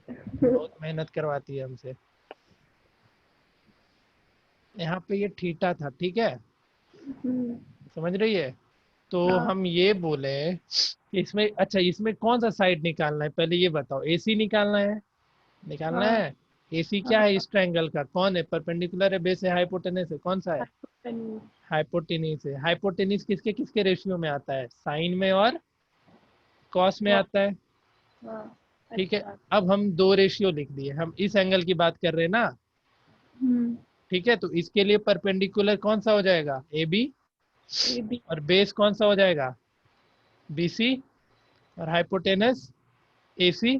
बहुत मेहनत करवाती है हमसे। यहाँ पे ये थीटा था, ठीक है, हम्म, समझ रही है। तो हाँ, हम ये बोले कि इसमें, अच्छा इसमें कौन सा साइड निकालना है पहले ये बताओ। AC निकालना है, निकालना हाँ, है। AC क्या हाँ, है इस ट्रायंगल का? कौन है? परपेंडिकुलर है, बेस है, हाइपोटेनस है, कौन सा है? हाइपोटेन्यूज। हाइपोटेनिस है। हाइपोटेनिस किसके किसके रेशियो में आता है? साइन में और कॉस में हाँ, आता है, हाँ, ठीक है। अच्छा। अब हम 2 रेशियो लिख दिए, हम इस एंगल की बात कर रहे हैं ना, हम्म, ठीक है। तो इसके लिए परपेंडिकुलर कौन सा हो जाएगा? AB। ये भी। और बेस कौन सा हो जाएगा? BC। और हाइपोटेनस AC।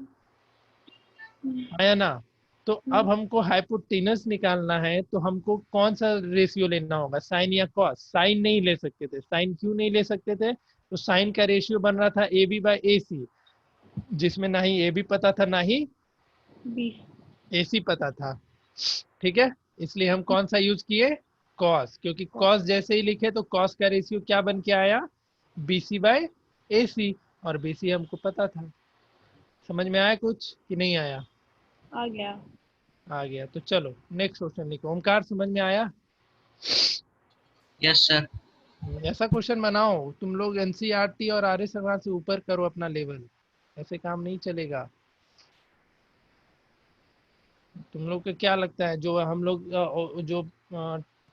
आया ना। तो अब हमको हाइपोटेनस निकालना है, तो हमको कौन सा रेशियो लेना होगा? साइन या कॉस? साइन नहीं ले सकते थे। साइन क्यों नहीं ले सकते थे? तो साइन का रेशियो बन रहा था AB/AC, जिसमें ना ही AB पता था ना ही बी। AC पता था, ठीक है। इसलिए हम कौन सा यूज किए? कॉस, क्योंकि कॉस जैसे ही लिखे तो कॉस का रेशियो क्या बन के आया? BC/AC। और BC हमको पता था। समझ में आया कुछ कि नहीं आया? आ गया। आ गया। तो चलो नेक्स्ट क्वेश्चन लिखो। ओमकार समझ में आया? Yes sir. ऐसा क्वेश्चन बनाओ, तुम लोग NCERT और आर्य समाज से ऊपर करो अपना लेवल, ऐसे काम नहीं चलेगा। तुम लोग को क्या लगता है, जो हम लोग जो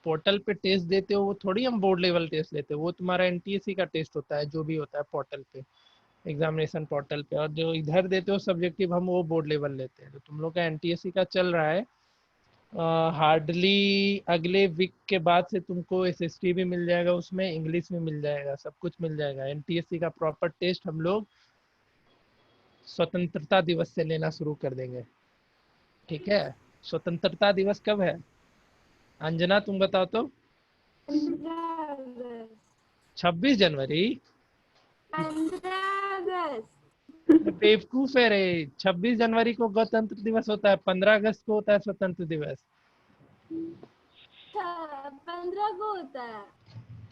पोर्टल पे टेस्ट देते हो वो थोड़ी हम बोर्ड लेवल टेस्ट लेते हो, वो तुम्हारा NTSC का टेस्ट होता है, जो भी होता है पोर्टल पे, एग्जामिनेशन पोर्टल पे। और जो इधर देते हो सब्जेक्टिव, हम वो बोर्ड लेवल लेते हैं। तो तुम लोग का NTSC का चल रहा है, हार्डली अगले वीक के बाद से तुमको SST भी मिल जाएगा, उसमें इंग्लिश में मिल जाएगा, सब कुछ मिल जाएगा। NTSC का प्रॉपर टेस्ट हम लोग स्वतंत्रता दिवस से लेना शुरू कर देंगे, ठीक है। स्वतंत्रता दिवस कब है? अंजना तुम बताओ तो। 26 जनवरी। 15 अगस्त। बेवकूफ है रे, 26 जनवरी को गणतंत्र दिवस होता है, 15 अगस्त को होता है स्वतंत्र दिवस। 15 को होता है।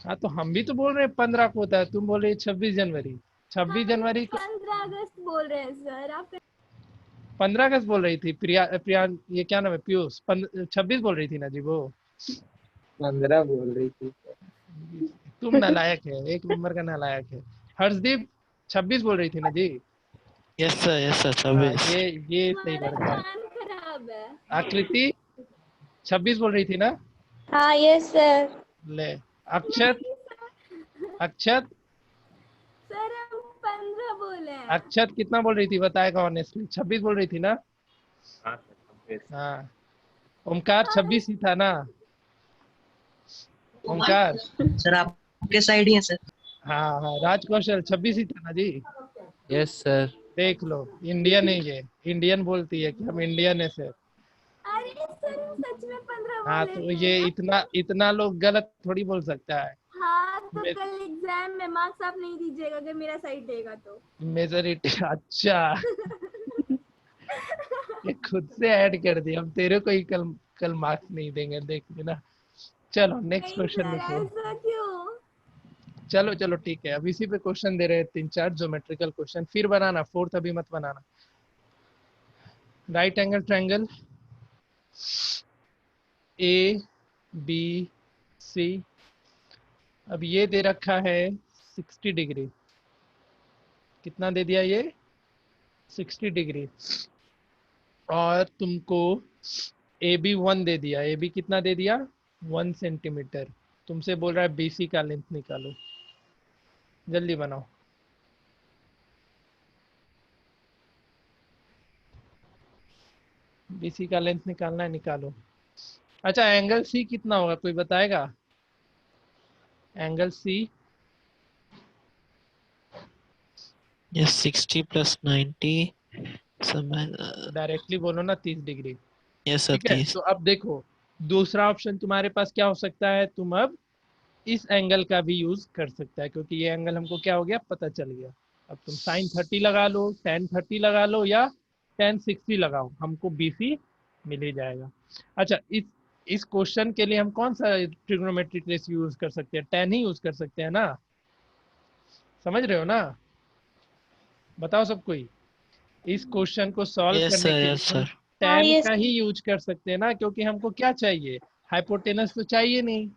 हाँ तो हम भी तो बोल रहे हैं 15 को होता है, तुम बोल रहे 26 जनवरी। 26 जनवरी को 15 अगस्त बोल रहे हैं सर आप। 15 अगस्त बोल रही थी प्रिया, ये क्या नाम है, पीयूष 26 बोल रही थी ना जी वो। 15 बोल रही थी। तुम नालायक है, एक नंबर का नालायक है। हर्षदीप 26 बोल रही थी ना जी। यस सर हाँ 26। ये सही हमारा लड़का है। कान खराब है। आकृति 26 बोल रही थी ना। हाँ यस सर। ले अक्षत, अक्षत सर हम 15 बोले हैं। अक्षत कितना बोल रही थी बताएगा ऑनेस्टली? 26 बोल रही थी ना। हाँ सर 26। हाँ ओमकार 26 ही था ना। ओमकार सर आपके साइड ही है सर। हाँ हाँ राज कौशल 26 ही था ना जी। Yes sir. देख लो इंडियन है ये, इंडियन बोलती है कि हम इंडियन है सर। अरे सर हम सच में 15 हाँ बोले तो थे। ये इतना इतना लोग गलत थोड़ी बोल सकता है। हाँ तो कल एग्जाम में मार्क्स आप नहीं दीजिएगा अगर मेरा साइड देगा तो। मेजोरिटी अच्छा ये खुद से ऐड कर दिया, हम तेरे को ही कल कल मार्क्स नहीं देंगे, देख लेना। चलो नेक्स्ट नहीं क्वेश्चन सर लिखो। ऐसा क्यों। चलो चलो ठीक है, अब इसी पे क्वेश्चन दे रहे हैं 3-4 ज्योमेट्रिकल क्वेश्चन, फिर बनाना, फोर्थ अभी मत बनाना। Right angle triangle A B C, अब ये दे रखा है 60 डिग्री। कितना दे दिया ये? 60 डिग्री। और तुमको ए बी 1 दे दिया, ए बी कितना दे दिया? 1 सेंटीमीटर। तुमसे बोल रहा है बी सी का लेंथ निकालो, जल्दी बनाओ। बीसी का लेंथ निकालना है, निकालो। अच्छा एंगल सी कितना होगा कोई बताएगा? एंगल सी यस 60 + 90 समय। डायरेक्टली बोलो ना 30 डिग्री। यस सर ठीक है 30। तो अब देखो दूसरा ऑप्शन तुम्हारे पास क्या हो सकता है, तुम अब इस एंगल का भी यूज कर सकता है, क्योंकि ये एंगल हमको क्या हो गया पता चल गया। अब तुम sin 30 लगा लो, tan 30 लगा लो या tan 60 लगाओ, हमको बीसी मिल ही जाएगा। अच्छा इस क्वेश्चन के लिए हम कौन सा ट्रिग्नोमेट्रिक रेशियो यूज कर सकते हैं? tan ही यूज कर सकते हैं ना, समझ रहे हो ना? बताओ सब कोई। इस क्वेश्चन को सॉल्व यस करने सर के यस लिए हम सर। हाँ tan यस। का ही यूज कर सकते हैं ना, क्योंकि हमको क्या चाहिए, हाइपोटेनस तो चाहिए नहीं,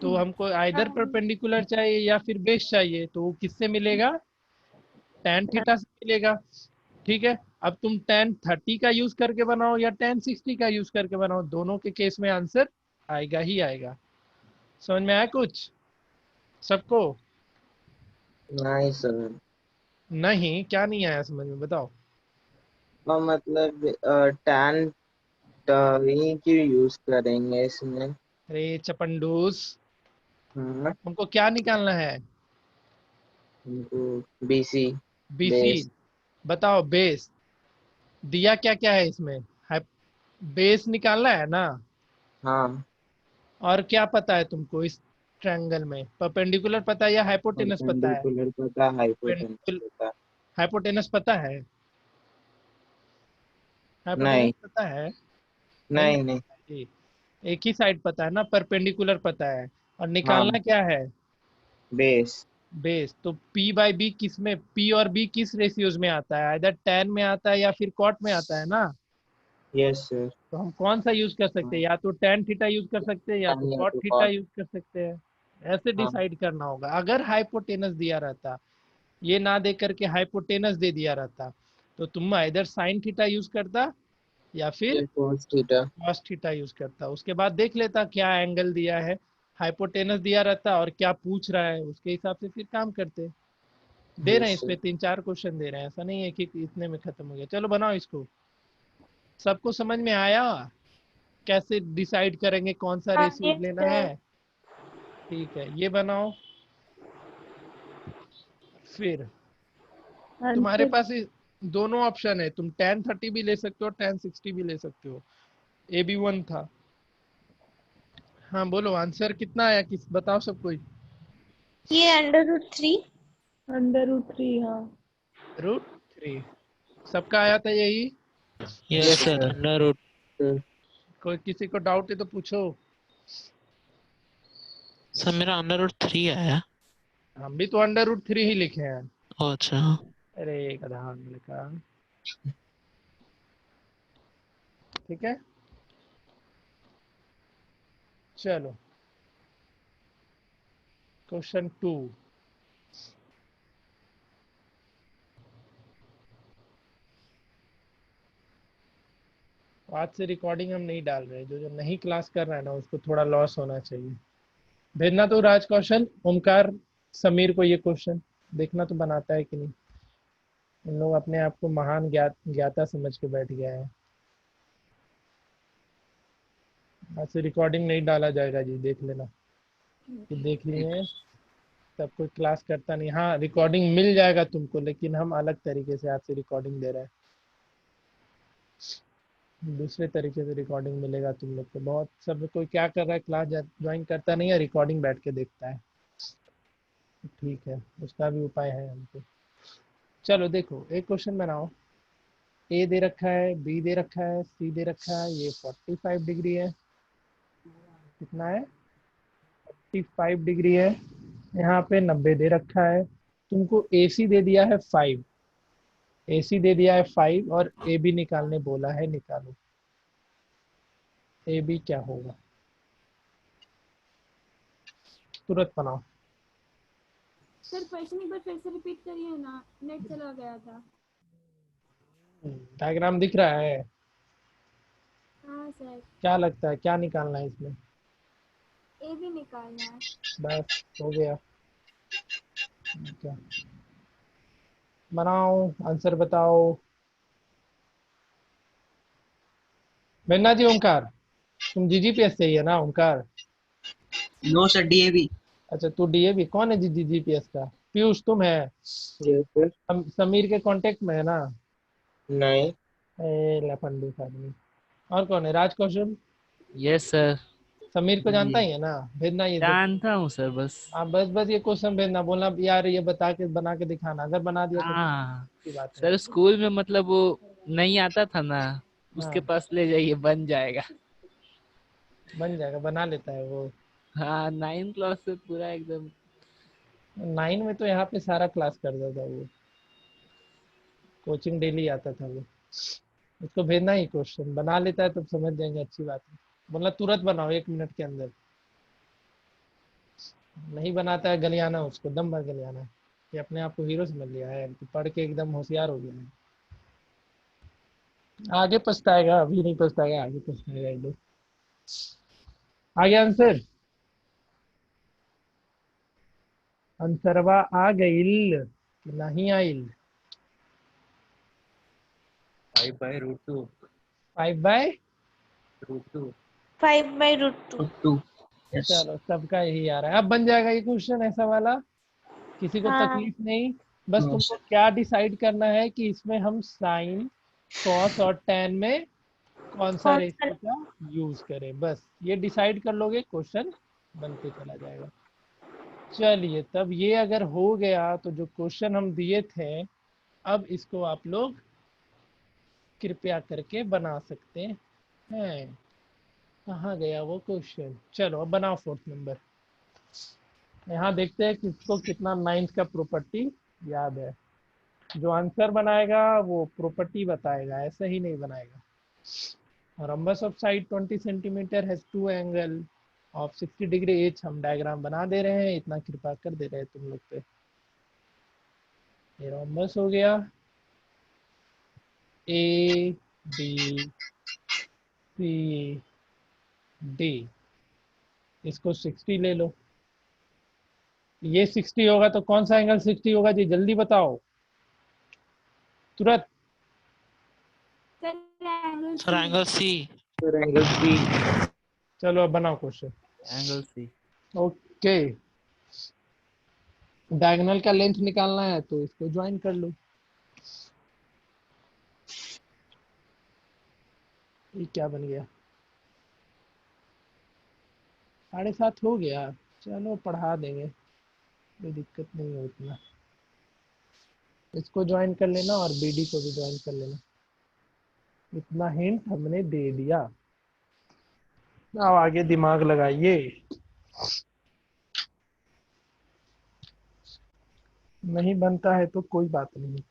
तो हमको आइदर परपेंडिकुलर चाहिए या फिर बेस चाहिए, तो वो किससे मिलेगा? tan थीटा से मिलेगा। ठीक है अब तुम tan 30 का यूज करके बनाओ या tan 60 का यूज करके बनाओ, दोनों के केस में आंसर आएगा ही आएगा। समझ में आया कुछ सबको? नहीं सर। नहीं क्या नहीं आया समझ में, बताओ। तो मतलब टैन ही क्यों यूज करेंगे इसमें। अरे चपंडूस, हाँ हमको क्या निकालना है? BC BC. बेस। बताओ बेस दिया क्या क्या है इसमें? बेस निकालना है ना। हाँ और क्या पता है तुमको इस ट्रायंगल में? परपेंडिकुलर पता है या हाइपोटेनस पता है? परपेंडिकुलर पता हाइपोटेनस पता। हाइपोटेनस पता है? हाइपोटेनस नहीं पता है? नहीं ना नहीं नहीं। पता है जी। एक ही साइड पता है ना, परपेंडिकुलर पता है। और हाँ निकालना क्या है? बेस। बेस। तो P बाई बी किस में, P और B किस रेशियोज में आता है? इधर tan में आता है या फिर cot में आता है ना। Yes sir. तो हम कौन सा यूज कर सकते हैं, हाँ या तो tan थीटा यूज कर सकते हैं या तो या cot तो थीटा कॉट। यूज कर सकते हैं। ऐसे हाँ डिसाइड करना होगा। अगर हाइपोटेनस दिया रहता, ये ना दे करके हाइपोटेनस दे दिया रहता, तो तुम इधर sin थीटा यूज करता या फिर ये cos theta. cos theta use करता। उसके बाद देख लेता क्या एंगल दिया है, हाइपोटेनस दिया रहता और क्या पूछ रहा है, उसके हिसाब से फिर काम करते। दे रहे हैं यस इस सर। पे 3-4 क्वेश्चन दे रहे हैं, ऐसा नहीं है कि इतने में खत्म हो गया। चलो बनाओ इसको। सबको समझ में आया कैसे डिसाइड करेंगे कौन सा हाँ रेशियो यस लेना सर। है? ठीक है ये बनाओ। फिर तुम्हारे आंसर पास दोनों ऑप्शन है, तुम tan 30 भी ले सकते हो tan 60 भी ले सकते हो। ए बी 1 था। हाँ बोलो आंसर कितना आया, किस बताओ सब कोई। ये √3। √3 हाँ। √3 सबका आया था यही। Yes yes sir, sir. Under root. कोई किसी को डाउट है तो पूछो। सर मेरा अंडर रूट 3 आया। हम भी तो √3 ही लिखे हैं। ओ अच्छा। अरे गधा लिखा। ठीक है चलो क्वेश्चन 2। आज से रिकॉर्डिंग हम नहीं डाल रहे, जो जो नहीं क्लास कर रहा है ना उसको थोड़ा लॉस होना चाहिए। भेजना तो राज कौशल, ओमकार, समीर को ये क्वेश्चन देखना तो बनाता है कि नहीं। इन लोग अपने आप को महान ज्ञाता समझ के बैठ गया है। आज से रिकॉर्डिंग नहीं डाला जाएगा जी, देख लेना कि देख लिए। सब कोई क्लास करता नहीं। हाँ रिकॉर्डिंग मिल जाएगा तुमको, लेकिन हम अलग तरीके से आज से रिकॉर्डिंग दे रहे हैं। दूसरे तरीके से रिकॉर्डिंग मिलेगा तुम लोग को। बहुत सब कोई क्या कर रहा है, क्लास ज्वाइन करता नहीं है, रिकॉर्डिंग बैठ के देखता है। ठीक है उसका भी उपाय है हमको। चलो देखो एक क्वेश्चन बनाओ। ए दे रखा है, बी दे रखा है, सी दे रखा है। ये 45 डिग्री है। कितना है? 45 डिग्री है। यहाँ पे 90 दे रखा है। तुमको ए सी दे दिया है 5। ए सी दे दिया है 5 और ए बी निकालने बोला है, निकालो ए बी क्या होगा, तुरंत बनाओ। सर क्वेश्चन एक बार फिर से रिपीट करिए ना, नेट चला गया था। डायग्राम दिख रहा है? हाँ सर। क्या लगता है क्या निकालना है इसमें? ए भी निकालना है। बस हो गया। क्या बनाओ, आंसर बताओ। मेन्ना जी, ओमकार तुम जीजीपीएस से ही है ना ओमकार? No sir, DAV. अच्छा तू डीएवी, कौन है जी जीजीपीएस का? पीयूष तुम है? Yes sir. समीर के कांटेक्ट में है ना? नहीं। ए लफंडूस आदमी। और कौन है? राज कौशल यस सर। समीर को जानता जी ही है ना? भेजना ये सब। जानता हूँ सर बस। हाँ बस बस ये क्वेश्चन भेजना, बोलना यार ये बता के बना के दिखाना। अगर बना दिया तो हाँ की बात है। सर, स्कूल में मतलब वो नहीं आता था ना, उसके हाँ पास ले जाइए बन जाएगा। बन जाएगा, बना लेता है वो। हाँ 9th क्लास से पूरा एकदम। 9 में तो यहाँ पे सारा क्लास करता था वो, कोचिंग डेली आता था वो। उसको भेजना ही, क्वेश्चन बना लेता है तो समझ जाएंगे, अच्छी बात है। बोला तुरंत बनाओ 1 मिनट के अंदर। नहीं बनाता है गलियाना, उसको दम भर गलियाना है। ये अपने आप को हीरो समझ लिया है कि पढ़ के एकदम होशियार हो गया है। आगे पछताएगा, अभी नहीं पछताएगा, आगे पछताएगा ये लोग। आगे आंसर, आंसरवा आ गईल कि नहीं आइल? 5/√2। 5/√2। 5/√2। टू। यस। चलो सबका यही आ रहा है। अब बन जाएगा ये क्वेश्चन ऐसा वाला, किसी को हाँ तकलीफ नहीं। बस नो तुमको सर। क्या डिसाइड करना है कि इसमें हम साइन, कॉस और टैन में कौन सा कौन सा? रेशियो का यूज करें, बस ये डिसाइड कर लोगे, क्वेश्चन बनते चला जाएगा। चलिए तब ये अगर हो गया तो जो क्वेश्चन हम दिए थे, अब इसको आप लोग कृपया करके बना सकते हैं। कहाँ गया वो क्वेश्चन? चलो अब बनाओ 4th नंबर। यहाँ देखते हैं किसको कितना 9th का प्रॉपर्टी याद है। जो आंसर बनाएगा वो प्रॉपर्टी बताएगा, ऐसा ही नहीं बनाएगा। rhombus of side 20 centimetre has two angle of 60 degree each। हम डायग्राम बना दे रहे हैं, इतना कृपा कर दे रहे हैं तुम लोग पे। ये rhombus हो गया, ए बी सी डी। इसको 60 ले लो। ये 60 होगा तो कौन सा एंगल 60 होगा जी, जल्दी बताओ तुरंत। Sir angle C. Sir angle C. चलो अब बनाओ question. Angle C. Okay diagonal का लेंथ निकालना है तो इसको ज्वाइन कर लो। ये क्या बन गया? 7:30 हो गया, चलो पढ़ा देंगे, कोई दिक्कत नहीं है उतना। इसको ज्वाइन कर लेना और बीडी को भी ज्वाइन कर लेना, इतना हिंट हमने दे दिया। अब आगे दिमाग लगाइए, नहीं बनता है तो कोई बात नहीं।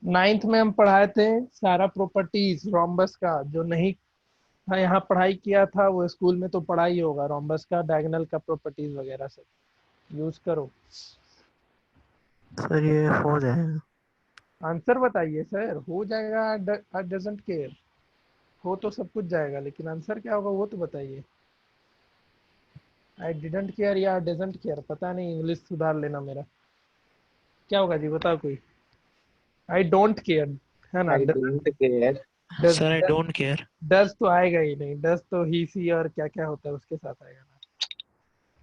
नाइन्थ में हम पढ़ाए थे सारा प्रॉपर्टीज रोम्बस का, जो नहीं था यहाँ पढ़ाई किया था वो स्कूल में तो पढ़ा ही होगा, रोम्बस का, डायगोनल का प्रॉपर्टीज वगैरह सब यूज करो। सर ये हो जाएगा। आंसर बताइए सर, हो जाएगा, आई डजंट केयर, हो तो सब कुछ जाएगा, लेकिन आंसर क्या होगा वो तो बताइए। आई डिडंट केयर या डजंट केयर, पता नहीं, इंग्लिश सुधार लेना मेरा। क्या होगा जी, बताओ कोई। आई डोंट केयर है ना, I don't care. Does sir I don't care. Does तो आएगा ही नहीं, डज तो ही सी और क्या क्या होता है उसके साथ आएगा ना,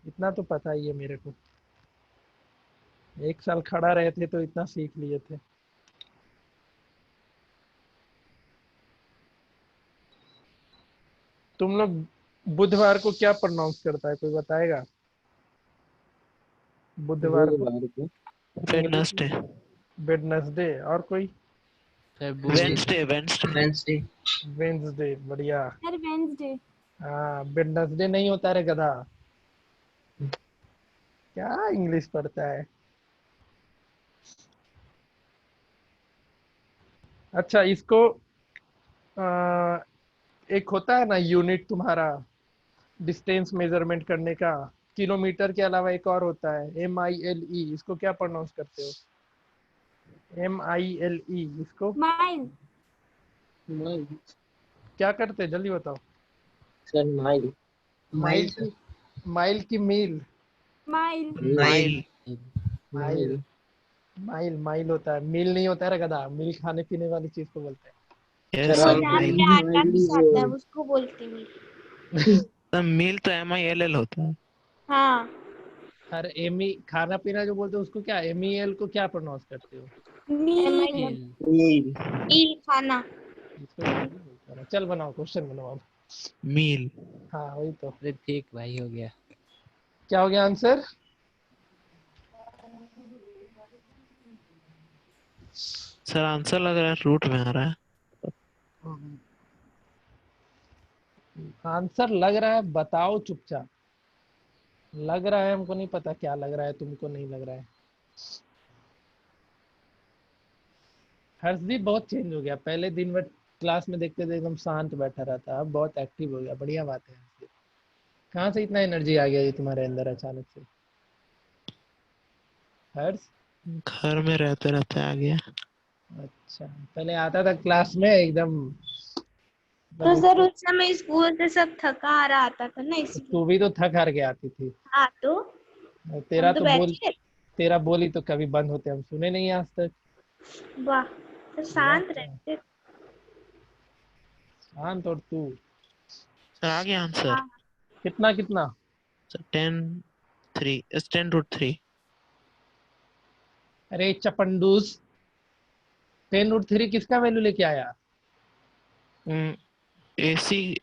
इतना तो पता ही है मेरे को, 1 साल खड़ा रहे थे तो इतना सीख लिए थे। तुम लोग बुधवार को क्या प्रोनाउंस करता है, कोई बताएगा? बुधवार को बुधवार को इंग्लिश वेडनेसडे। वेडनेसडे, और कोई? Wednesday Wednesday. वेंसडे। वेंसडे, बढ़िया। Sir Wednesday. हाँ, वेडनेसडे नहीं होता रे गधा, क्या इंग्लिश पढ़ता है। अच्छा, इसको एक होता है ना यूनिट तुम्हारा डिस्टेंस मेजरमेंट करने का, किलोमीटर के अलावा एक और होता है MILE, इसको क्या प्रोनाउंस करते हो? MILE, इसको माइल। माइल। क्या करते हैं, जल्दी बताओ। Sir mile. Mile mile. की माइल की मील? Mile. Mile. Mile, mile mile होता है, मील नहीं होता है रे गधा, मील खाने पीने वाली चीज को बोलते हैं। यस सर सर वो जहाँ मील। पे आटा माइल इज पिसाता है उसको बोलते हैं। सर मील तो MILL होता है। हाँ, अरे एमी, खाना पीना जो बोलते हो उसको क्या, MEL को क्या प्रोनाउंस करते हो? मील। मील। ईल खाना। इसको मील बोलते हैं ना। चल बनाओ, क्वेश्चन बनाओ अब। मील। हाँ वही तो। अरे ठीक भाई, हो गया। क्या हो गया आंसर? सर आंसर लग रहा है रूट में आ रहा है। आंसर लग रहा है, बताओ चुपचाप। लग रहा है, हमको नहीं पता क्या लग रहा है, तुमको नहीं लग रहा है। हर्षदीप बहुत चेंज हो गया, पहले दिन भर क्लास में देखते थे एकदम शांत बैठा रहता, अब बहुत एक्टिव हो गया, बढ़िया बात है हर्षदीप। कहाँ से इतना एनर्जी आ गया ये तुम्हारे अंदर अचानक से? हर्ष, घर में रहते रहते आ गया। अच्छा, पहले आता था क्लास में एकदम, तो मतलब सर उस समय स्कूल से सब थका आ रहा आता था ना, इसलिए। तू भी तो थक हार के आती थी। हाँ तो तेरा हम तो तो बोल, बैठे। तेरा बोली तो कभी बंद होते हम सुने नहीं आज तक। वाह, तो शांत वाह, रहते। शांत, और तू? सर आ गया आंसर। हाँ, कितना कितना? सर 10√3। अरे चपंडूस, 10√3 किसका वैल्यू लेके आया? AC।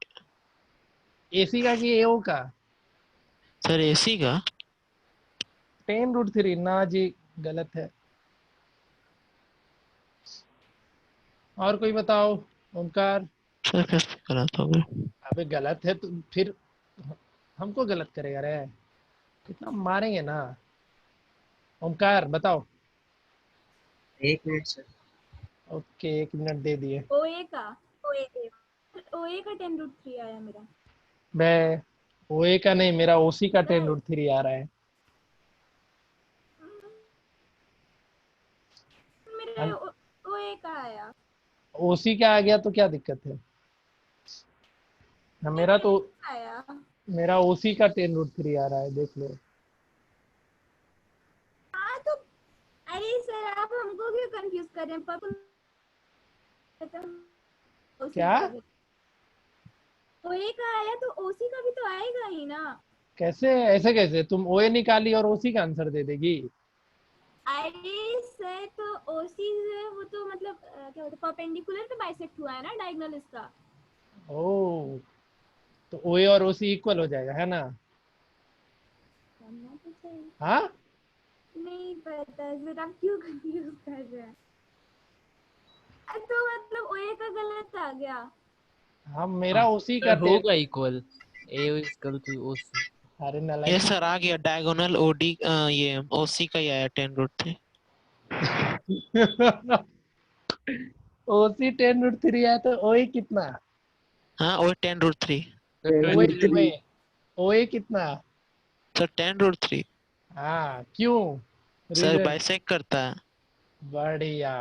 AC का कि AO का? सर AC का। 10√3 ना जी, गलत है। और कोई बताओ, ओमकार। सर कैसे गलत हो गया? अबे गलत है तो फिर हमको गलत करेगा रे, कितना मारेंगे ना। ओमकार बताओ। 1 मिनट सर। ओके, 1 मिनट दे दिए। ओए का। ओए का 10√3 आया मेरा। मैं OA का नहीं, मेरा OC का 10√3 आ रहा है। मेरा ओए का आया। OC का आ गया तो क्या दिक्कत है? हाँ, मेरा तो, आया। मेरा OC का 10√3 आ रहा है, देख लो। हाँ तो अरे सर, आप हमको क्यों कंफ्यूज कर रहे हैं? पापा क्या? ओए का आया तो ओसी का भी तो आएगा ही ना। कैसे, ऐसे कैसे तुम OA निकाली और OC का आंसर दे देगी? अरे सर तो ओसी जो है वो तो मतलब क्या होता है परपेंडिकुलर पे बाइसेक्ट हुआ है ना डायगोनल इसका। ओ तो ओए और ओसी इक्वल हो जाएगा, है ना? करना तो चाहिए। हाँ नहीं पता सर आप क्यों कंफ्यूज कर रहे हैं। तो मतलब ओए का गलत आ गया। हाँ मेरा ओसी सर करते होगा हैं। इक्वल, ए इक्वल टू ओ सी। अरे ये नालायक। सर आ गया डायगोनल ओडी, ये ओसी का ही आया 10√3। ओसी 10√3 है तो ओए कितना? हाँ वो 10√3। तो ओए 10√3। ओए ओए कितना? सर 10√3 हाँ क्यों? Sir reason? बाइसेक्ट करता है। बढ़िया।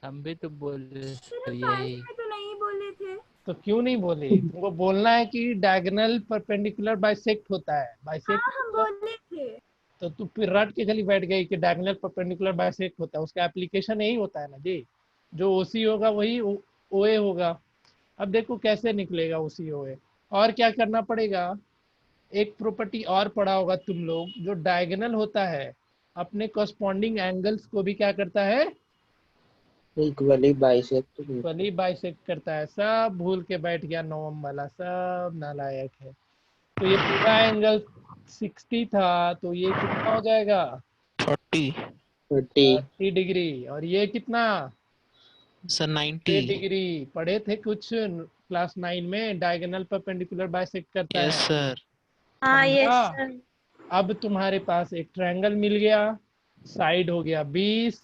हम भी तो बोले सर सर हम यही। फर्स्ट में तो नहीं बोले थे। तो क्यों नहीं बोले? तुमको बोलना है कि डायगोनल परपेंडिकुलर बाइसेक्ट होता है, बाइसेक्ट हाँ हम मतलब। बोले थे। तो तू फिर रट के खाली बैठ गई कि डायगोनल परपेंडिकुलर बाइसेक्ट होता है, उसका एप्लीकेशन यही होता है ना जी। जो ओसी होगा वही ओए होगा। अब देखो कैसे निकलेगा ओसी ओए। और क्या करना पड़ेगा? एक प्रॉपर्टी और पढ़ा होगा तुम लोग, जो डायगोनल होता है अपने कॉरस्पॉन्डिंग एंगल्स को भी क्या करता है? Equally bisect. इक्वली बाइसेक्ट करता है। सब भूल के बैठ गया नवम वाला, सब नालायक है। तो ये पूरा एंगल 60 था, तो ये कितना हो जाएगा? 40। 30। 30 डिग्री। और ये कितना? सर 90। 8 डिग्री। पढ़े थे कुछ क्लास 9 में, डायगोनल परपेंडिकुलर बाइसेक्ट करता यस है। सर। हाँ यस समझा? सर। अब तुम्हारे पास एक ट्रायंगल मिल गया, साइड हो गया 20,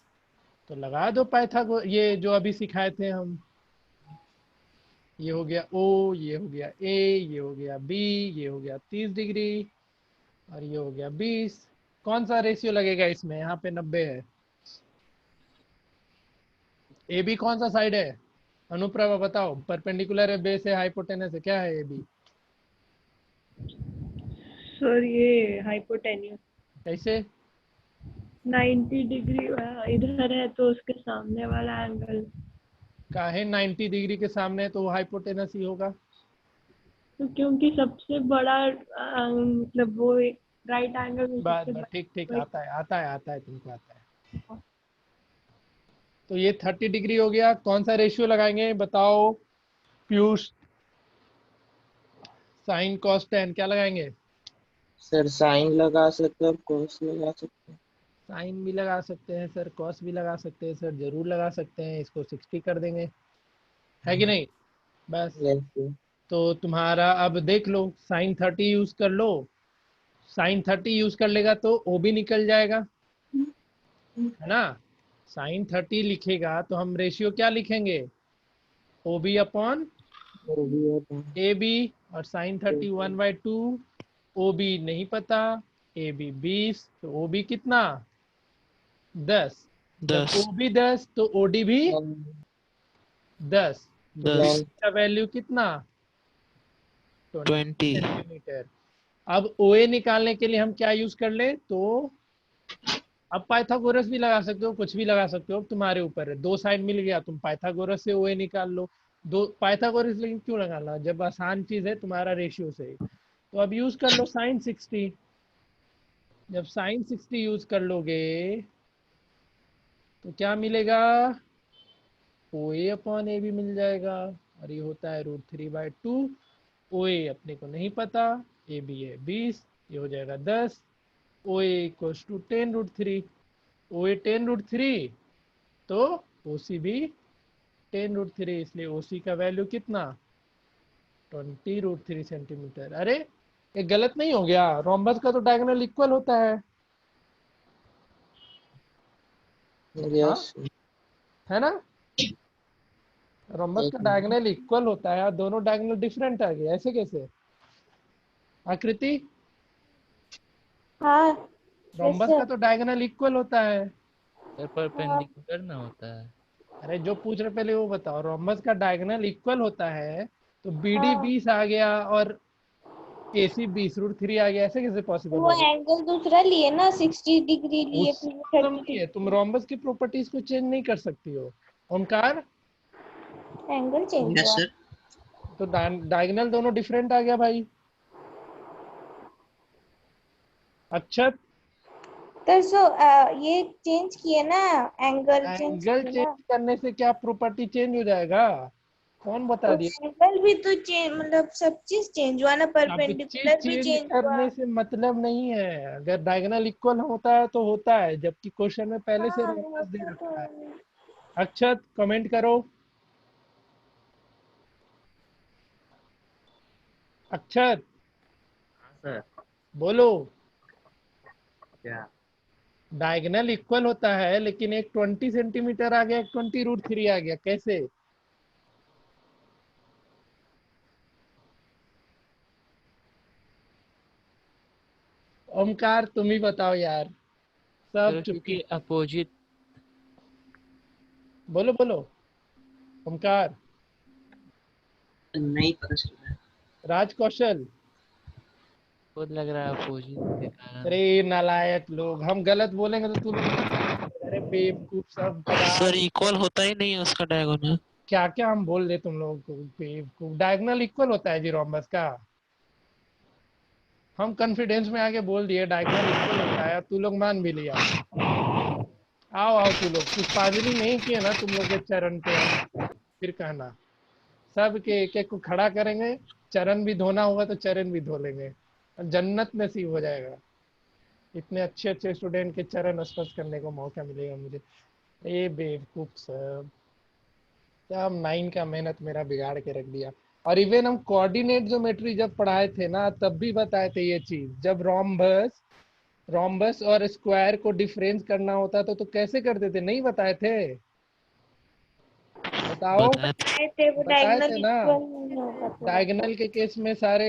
तो लगा दो पाइथागोरस, ये जो अभी सिखाए थे हम। ये हो गया ओ, ये हो गया ए, ये हो गया बी, ये हो गया 30 डिग्री, और ये हो गया 20। कौन सा रेशियो लगेगा इसमें? यहाँ पे 90 है। ए बी कौन सा साइड है? अनुप्रभा बताओ। परपेंडिकुलर है, बेस है, हाइपोटेनस है, क्या है ए बी? सर ये हाइपोटेन्यूस कैसे? 90 डिग्री इधर है तो उसके सामने वाला एंगल। काहे 90 डिग्री के सामने है तो वो हाइपोटेनस ही होगा। तो क्योंकि सबसे बड़ा मतलब वो राइट एंगल में बात सबसे बात ठीक ठीक, बड़ा। आता है आता है आता है, तुमको आता है। तो ये 30 डिग्री हो गया। कौन सा रेशियो लगाएंगे बताओ पीयूष? साइन कॉस टेन क्या लगाएंगे? सर साइन लगा सकते और कोस लगा सकते हैं। साइन भी लगा सकते हैं सर, कॉस भी लगा सकते हैं सर, जरूर लगा सकते हैं। इसको 60 कर देंगे, है कि नहीं? बस। Yes sir. तो तुम्हारा अब देख लो, साइन 30 यूज कर लो। साइन 30 यूज कर लेगा तो ओ भी निकल जाएगा, है ना? साइन 30 लिखेगा तो हम रेशियो क्या लिखेंगे? ओ बी अपॉन वो भी होता ए बी। और साइन 30 है। 1/2। ओ बी नहीं पता, ए बी 20, तो ओ बी कितना? 10। जब 10। ओ बी 10 तो ओ डी भी 10। तो 10। का वैल्यू कितना? 20 20। सेंटीमीटर। अब ओए निकालने के लिए हम क्या यूज कर ले? तो अब पाइथागोरस भी लगा सकते हो, कुछ भी लगा सकते हो, तुम्हारे ऊपर है। दो साइड मिल गया, तुम पाइथागोरस से ओए निकाल लो। दो पाइथागोरस, लेकिन क्यों लगाना जब आसान चीज है तुम्हारा रेशियो से। तो अब यूज कर लो साइन 60। जब साइन 60 यूज कर लोगे तो क्या मिलेगा? ओ ए अपॉन ए भी मिल जाएगा। और ये होता है √3/2। ओ ए अपने को नहीं पता, ए बी है 20, ये हो जाएगा 10। ओ ए इक्वल्स टू 10√3। ओ ए 10√3, तो ओ सी भी 10√3, इसलिए ओ सी का वैल्यू कितना? 20√3 सेंटीमीटर। अरे ये गलत नहीं हो गया? रोम्बस का तो डायगोनल इक्वल होता है। हाँ, यस। है ना? रोम्बस का डायगोनल इक्वल होता है, और दोनों डायगोनल डिफरेंट आ गए, ऐसे कैसे? आकृति, हाँ यस रोम्बस का सर। तो डायगोनल इक्वल होता है। सर परपेंडिकुलर ना होता है। अरे जो पूछ रहे पहले वो बताओ, रोम्बस का डायगोनल इक्वल होता है तो बी डी हाँ 20 आ गया और ए सी 20√3 आ गया, ऐसे कैसे पॉसिबल वो हो गया? एंगल दूसरा लिए ना 60 डिग्री लिए उस फिर प्रॉब्लम 30 नहीं है, तुम डिग्री रोम्बस की प्रॉपर्टीज को चेंज नहीं कर सकती हो। ओमकार, एंगल चेंज यस हुआ। सर। तो डायगोनल दोनों डिफरेंट आ गया भाई। अक्षत, सो ये चेंज किए ना, एंगल चेंज एंगल किए चेंज ना, करने से क्या प्रॉपर्टी चेंज हो जाएगा? कौन बता तो दिया? एंगल भी तो चेंज, मतलब सब चीज चेंज हुआ ना, सब चीज परपेंडिकुलर भी चेंज चेंज हुआ। करने से मतलब नहीं है। अगर डायगोनल इक्वल होता है तो होता है, जबकि क्वेश्चन में पहले से हाँ वो रोम्बस दे तो रखा है। अक्षत कमेंट करो। अक्षत सर बोलो। क्या? डायगोनल इक्वल होता है, लेकिन एक 20 सेंटीमीटर आ गया, एक 20√3 आ गया, कैसे? ओमकार तुम ही बताओ यार, सब सर चुप्पी। क्योंकि अपोजिट। बोलो बोलो ओमकार। नहीं पता चल रहा है। राज कौशल। खुद लग रहा है अपोजिट के कारण। अरे नालायक लोग, हम गलत बोलेंगे तो तू लोग अरे बेवकूफ सब सर बता। इक्वल होता ही नहीं है उसका डायगोनल। क्या क्या हम बोल रहे तुम लोगों को बेवकूफ। डायगोनल इक्वल होता है जी रोम्बस का। हम कॉन्फिडेंस में आके बोल दिए डायगोनल इक्वल होता है, तू लोग मान भी लिया। आओ आओ तू लोग पुष्पांजलि नहीं किए ना तुम लोग के चरण पे, हम फिर कहना। सब के एक एक को खड़ा करेंगे, चरण भी धोना होगा तो चरण भी धो लेंगे, जन्नत नसीब हो जाएगा। इतने अच्छे अच्छे स्टूडेंट के चरण स्पर्श करने को मौका मिलेगा मुझे। ए बेवकूफ सब, क्या 9 का मेहनत मेरा बिगाड़ के रख दिया। और इवन हम कोऑर्डिनेट ज्योमेट्री जब पढ़ाए थे ना, तब भी बताए थे ये चीज। जब रोम्बस रोम्बस और स्क्वायर को डिफरेंस करना होता तो कैसे करते थे, नहीं बताए थे? बताओ। बताया था। बताए थे वो बताए डायगोनल थे ना। इक्वल नहीं होगा थोड़ा सा। डायगोनल के केस में सारे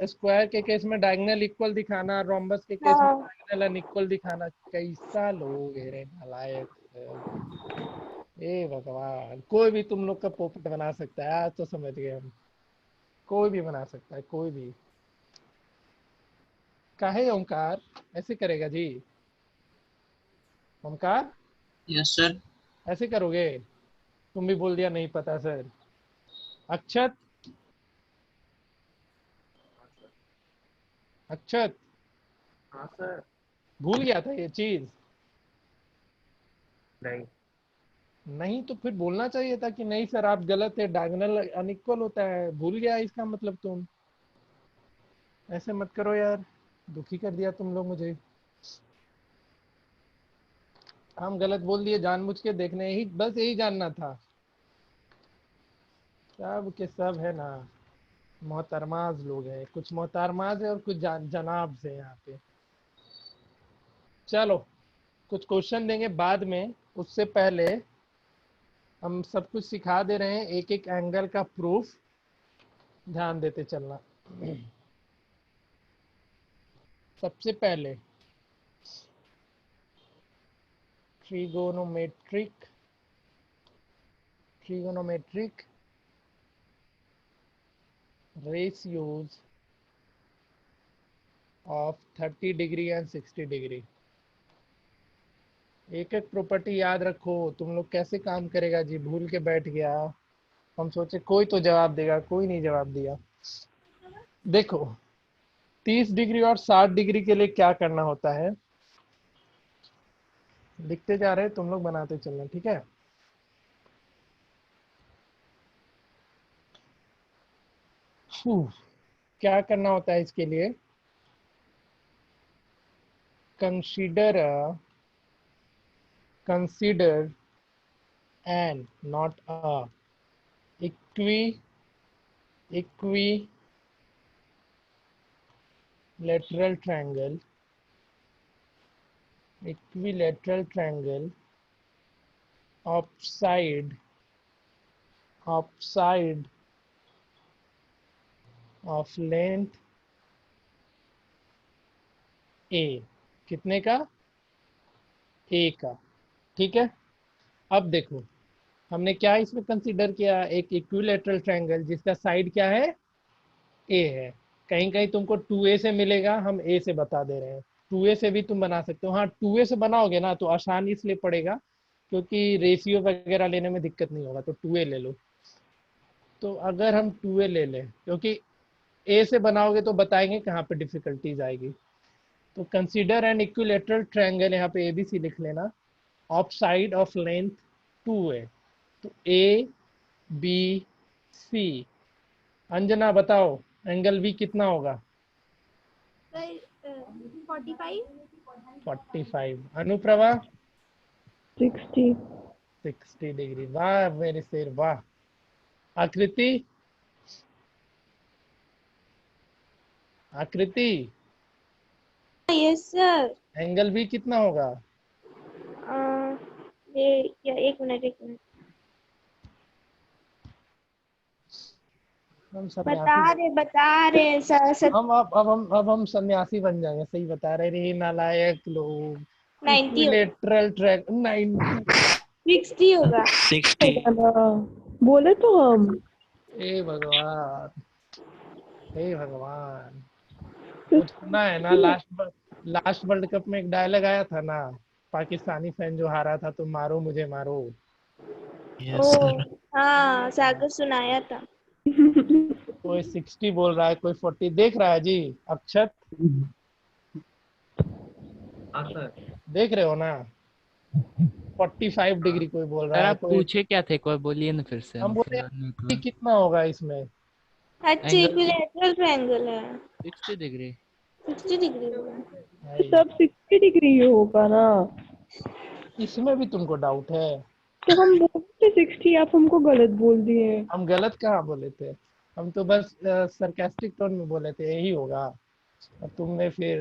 स्क्वायर के केस में डायगोनल इक्वल दिखाना, रोम्बस के केस में हाँ डायगोनल अनइक्वल दिखाना। कैसा लोग है रे नालायक सब। ए भगवान, कोई भी तुम लोग का पोपट बना सकता है, आज तो समझ गए हम। कोई भी बना सकता है, कोई भी। काहे ओमकार ऐसे करेगा जी? Omkar yes sir. ऐसे करोगे? तुम भी बोल दिया नहीं पता सर। अक्षत अक्षत हाँ सर। भूल गया था ये चीज? नहीं। नहीं तो फिर बोलना चाहिए था कि नहीं सर आप गलत है, डायगोनल अनइक्वल होता है। भूल गया इसका मतलब तुम? ऐसे मत करो यार, दुखी कर दिया तुम लोग मुझे। हम गलत बोल दिए जानबूझ के, देखने ही बस यही जानना था। सब के सब है ना, मोहतरमाज लोग हैं। कुछ मोहतरमाज है और कुछ जनाब से यहाँ पे। चलो कुछ क्वेश्चन देंगे बाद में, उससे पहले हम सब कुछ सिखा दे रहे हैं, एक एक एंगल का प्रूफ ध्यान देते चलना। सबसे पहले trigonometric trigonometric ratios of 30 degree and 60 degree. एक एक प्रॉपर्टी याद रखो। तुम लोग कैसे काम करेगा जी, भूल के बैठ गया। हम सोचे कोई तो जवाब देगा, कोई नहीं जवाब दिया। देखो 30 डिग्री और 60 डिग्री के लिए क्या करना होता है, लिखते जा रहे हैं, तुम लोग बनाते चलना, ठीक है? क्या करना होता है इसके लिए? Consider N not a equilateral triangle of side of length a। कितने का? a का, ठीक है? अब देखो हमने क्या इसमें कंसीडर किया, एक इक्विलेटरल ट्रायंगल जिसका साइड क्या है, a है। कहीं कहीं तुमको 2a से मिलेगा, हम a से बता दे रहे हैं। 2a से भी तुम बना सकते हो। हाँ 2a से बनाओगे ना तो आसान इसलिए पड़ेगा क्योंकि रेशियो वगैरह लेने में दिक्कत नहीं होगा, तो 2a ले लो। तो अगर हम 2a ले लें, क्योंकि a से बनाओगे तो बताएंगे कहाँ पे डिफिकल्टीज आएगी। तो कंसीडर एन इक्विलेटरल ट्रायंगल, यहाँ पे ABC लिख लेना, of side of length 2A। तो ABC, अंजना बताओ एंगल B कितना होगा? सर 45। 45। अनुप्रभा 60। 60 डिग्री। वाह मेरे शेर वाह। आकृति, आकृति यस सर। एंगल B कितना होगा? ये एक मिनट। हम सन्यासी बता रहे सर। हम अब हम सन्यासी बन जाएंगे। सही बता रहे रे नालायक लोग। 90 इक्विलेटरल ट्रैक 90। 60 होगा। 60। बोले तो हम। हे भगवान, हे भगवान। कुछ सुना है ना, लास्ट वर्ल्ड कप में एक डायलॉग आया था ना, पाकिस्तानी फैन जो हारा था, तो मारो मुझे मारो। Yes sir. हाँ सागर सुनाया था। कोई 60 बोल रहा है, कोई 40 देख रहा है जी। अक्षत देख रहे हो ना? 45 डिग्री कोई बोल सर रहा है, आप कोई। पूछे क्या थे, एक बार बोलिए ना फिर से। हम बोले कि कितना होगा इसमें? अच्छा इक्विलेटरल ट्रायंगल है। 60 डिग्री। 60 डिग्री होगा। भाई, सब 60 डिग्री होगा ना? इसमें भी तुमको डाउट है? तो हम बोलते 60, आप हमको गलत बोल दिए। हम गलत कहाँ बोले थे? हम तो बस सरकास्टिक टोन में बोले थे यही होगा, और तुमने फिर।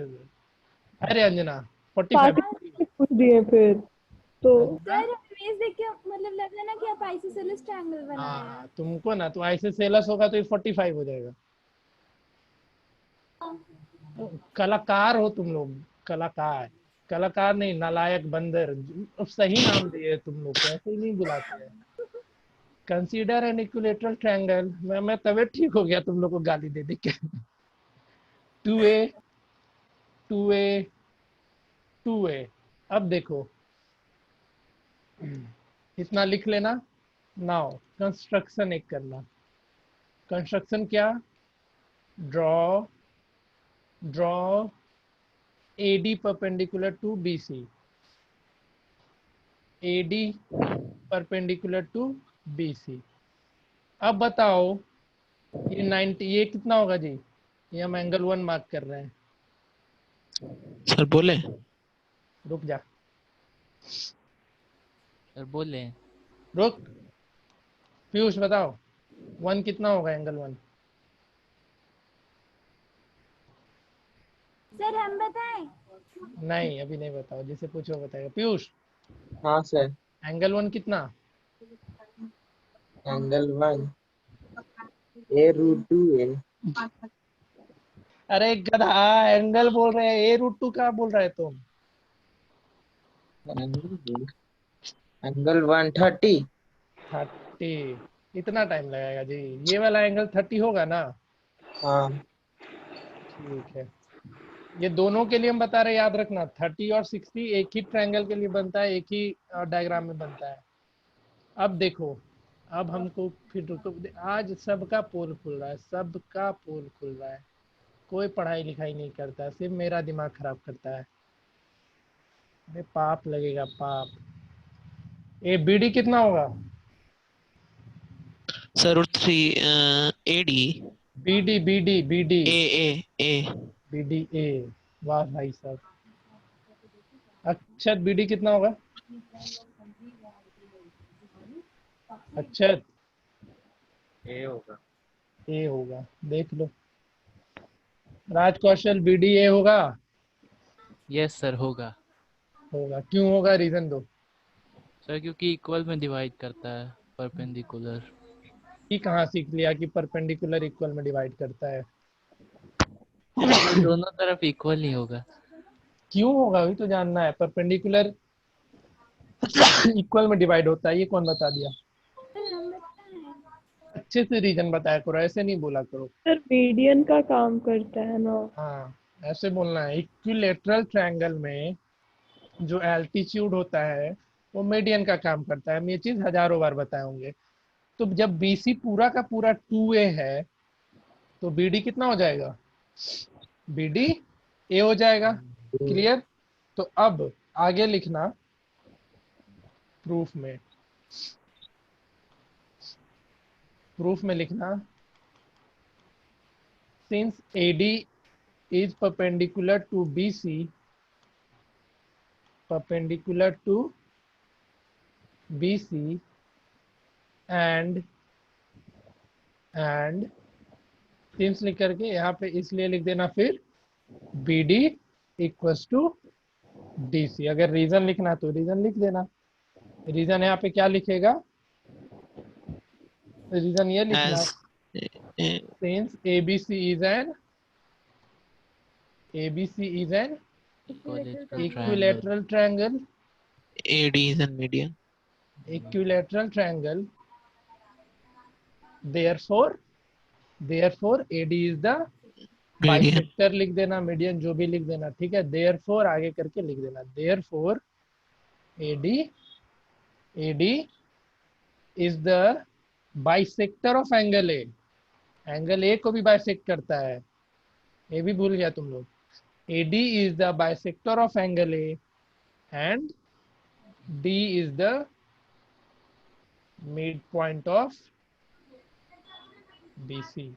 अरे अंजना 45 पाकिस्तान पूछ दिए फिर तो। सर इमेज देख के मतलब लग रहा है ना कि आप आइसोसेलेस ट्रायंगल बनाया है। हाँ तुमको ना, तो ऐसे सेलस होगा तो ये 45 हो जाएगा। तो कलाकार हो तुम लोग, कलाकार। कलाकार नहीं, नालायक बंदर। अब सही नाम दिए तुम लोग को, ऐसे ही नहीं बुलाते हैं। Consider an equilateral triangle. मैं तबीयत ठीक हो गया तुम लोग को गाली दे दे के। 2A 2A 2A। अब देखो इतना लिख लेना। नाउ कंस्ट्रक्शन एक करना। कंस्ट्रक्शन क्या? Draw AD perpendicular to BC। AD perpendicular to BC। अब बताओ ये 90, ये कितना होगा जी? ये हम एंगल 1 मार्क कर रहे हैं। सर बोले। रुक जा, सर बोले। रुक। पीयूष बताओ 1 कितना होगा एंगल 1? सर हम बताएं? नहीं अभी नहीं बताओ, जिसे पूछो बताएगा। पीयूष हाँ सर। एंगल 1 कितना? Angle 1 A√2A। अरे गधा, एंगल बोल रहे हैं, A√2 कहाँ बोल रहे तुम? एंगल 130। 30। इतना टाइम लगेगा जी? ये वाला एंगल 30 होगा ना? हाँ ठीक है। ये दोनों के लिए हम बता रहे, याद रखना 30 और 60 एक ही ट्रायंगल के लिए बनता है, एक ही डायग्राम में बनता है। अब देखो, अब हमको फिर रुको, आज सबका पोल खुल रहा है, सबका पोल खुल रहा है। कोई पढ़ाई लिखाई नहीं करता, सिर्फ मेरा दिमाग खराब करता है। अरे पाप लगेगा पाप। ये BD कितना होगा? Sir √3 AD BD A। BDA। वाह भाई साहब। अक्षत BD कितना होगा? अक्षत A होगा। A होगा, देख लो। राज कौशल BDA होगा? यस सर होगा। होगा, क्यों होगा? रीजन दो। सर क्योंकि इक्वल में डिवाइड करता है, परपेंडिकुलर। ये कहाँ सीख लिया कि परपेंडिकुलर इक्वल में डिवाइड करता है? दोनों तरफ इक्वल ही होगा। क्यों होगा वही तो जानना है। परपेंडिकुलर इक्वल में डिवाइड होता है, ये कौन बता दिया? सर हम बताएं? अच्छे से रीजन बताया करो, ऐसे नहीं बोला करो। सर मीडियन का काम करता है ना। हाँ ऐसे बोलना है। इक्विलेटरल ट्रायंगल में जो एल्टीट्यूड होता है वो मीडियन का काम करता है। हम ये चीज हजारों बार बताए होंगे। तो जब BC पूरा का पूरा 2A है तो BD कितना हो जाएगा? BD A हो जाएगा। क्लियर? तो अब आगे लिखना प्रूफ में, प्रूफ में लिखना since AD is perpendicular to BC, perpendicular to BC and since लिख करके यहाँ पे इसलिए लिख देना, फिर BD इक्वल्स टू DC। अगर रीजन लिखना तो रीजन लिख देना। रीजन यहाँ पे क्या लिखेगा? रीजन ये लिखना As since ABC is an equilateral triangle, AD is a median. equilateral triangle, therefore AD is the Median. Bisector लिख देना, मीडियन जो भी लिख देना, ठीक है। therefore आगे करके लिख देना, therefore AD is the bisector of angle A। Angle A को भी बाइसेक्ट करता है, ये भी भूल गया तुम लोग। AD is the bisector of angle A and D is the midpoint of BC।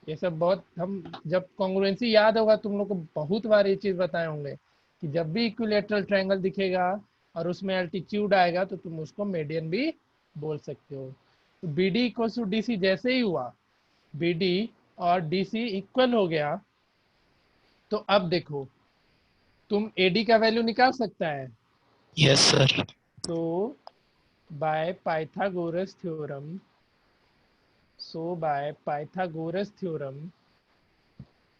ये सब बहुत, हम जब कॉन्ग्रुएंसी याद होगा तुम लोग को बहुत बार ये चीज बताए होंगे कि जब भी इक्विलेटरल ट्रायंगल दिखेगा और उसमें एल्टीट्यूड आएगा तो तुम उसको मीडियन भी बोल सकते हो। तो BD इक्वल टू DC जैसे ही हुआ, BD और DC इक्वल हो गया, तो अब देखो तुम AD का वैल्यू निकाल सकता है। Yes, sir. तो by Pythagoras theorem, by Pythagoras theorem,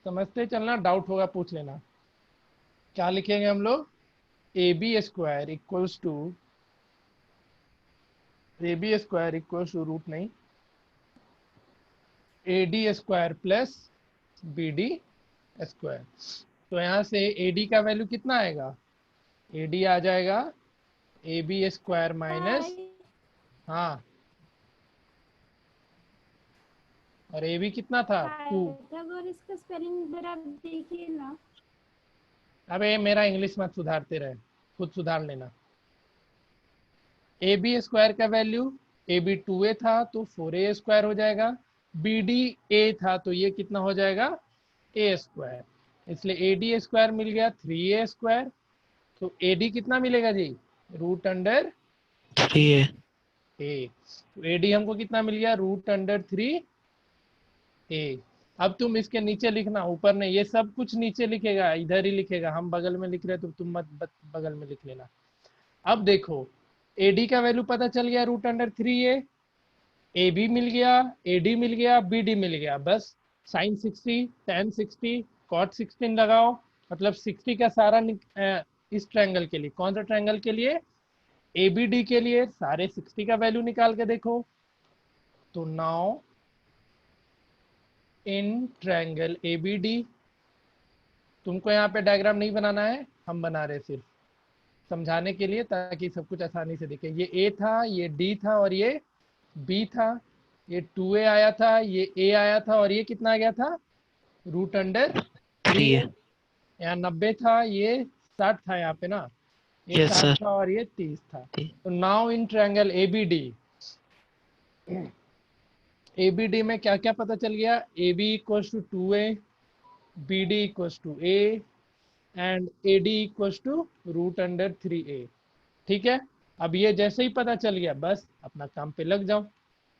समझते चलना, डाउट होगा पूछ लेना। क्या लिखेंगे हम लोग? AB square equals to root नहीं, AD square plus BD square. तो यहाँ से AD का वैल्यू कितना आएगा? AD आ जाएगा AB स्क्वायर माइनस, हाँ, और AB कितना था? 2। पाइथागोरस का स्पेलिंग जरा देखिए ना। अबे मेरा इंग्लिश मत सुधारते रहे, खुद सुधार लेना। AB स्क्वायर का वैल्यू, AB 2A था तो 4A स्क्वायर हो जाएगा, BD A था तो ये कितना हो जाएगा? A square. इसलिए AD स्क्वायर मिल गया 3A स्क्वायर। तो AD कितना मिलेगा जी? Root under 3A. A। तो AD हमको कितना मिल गया? Root under 3A। अब तुम इसके नीचे लिखना, ऊपर नहीं, ये सब कुछ नीचे लिखेगा, इधर ही लिखेगा। हम बगल में लिख रहे हैं तो तुम मत बगल में लिख लेना। अब देखो AD का वैल्यू पता चल गया रूट अंडर 3A, AB मिल गया, AD मिल गया, BD मिल गया। बस साइन 60, tan 60, cot 16 लगाओ, मतलब 60 का सारा इस ट्रायंगल के लिए, कौन सा ट्रायंगल के लिए? ABD के लिए सारे 60 का वैल्यू निकाल के देखो। तो नाउ इन ट्रायंगल ABD, तुमको यहाँ पे डायग्राम नहीं बनाना है, हम बना रहे सिर्फ समझाने के लिए ताकि सब कुछ आसानी से दिखे। ये A था, ये D था और ये B था, ये 2A आया था, ये A आया था और ये कितना आ गया था? Root under 3A। यहाँ 90 था, ये 60 था यहाँ पे ना, ये Yes, 60 sir. था और ये 30 था। तो नाउ इन ट्रायंगल ABD में क्या क्या पता चल गया? AB equals to 2A, BD equals to A and AD equals to root under 3A। ठीक है, अब ये जैसे ही पता चल गया बस अपना काम पे लग जाओ।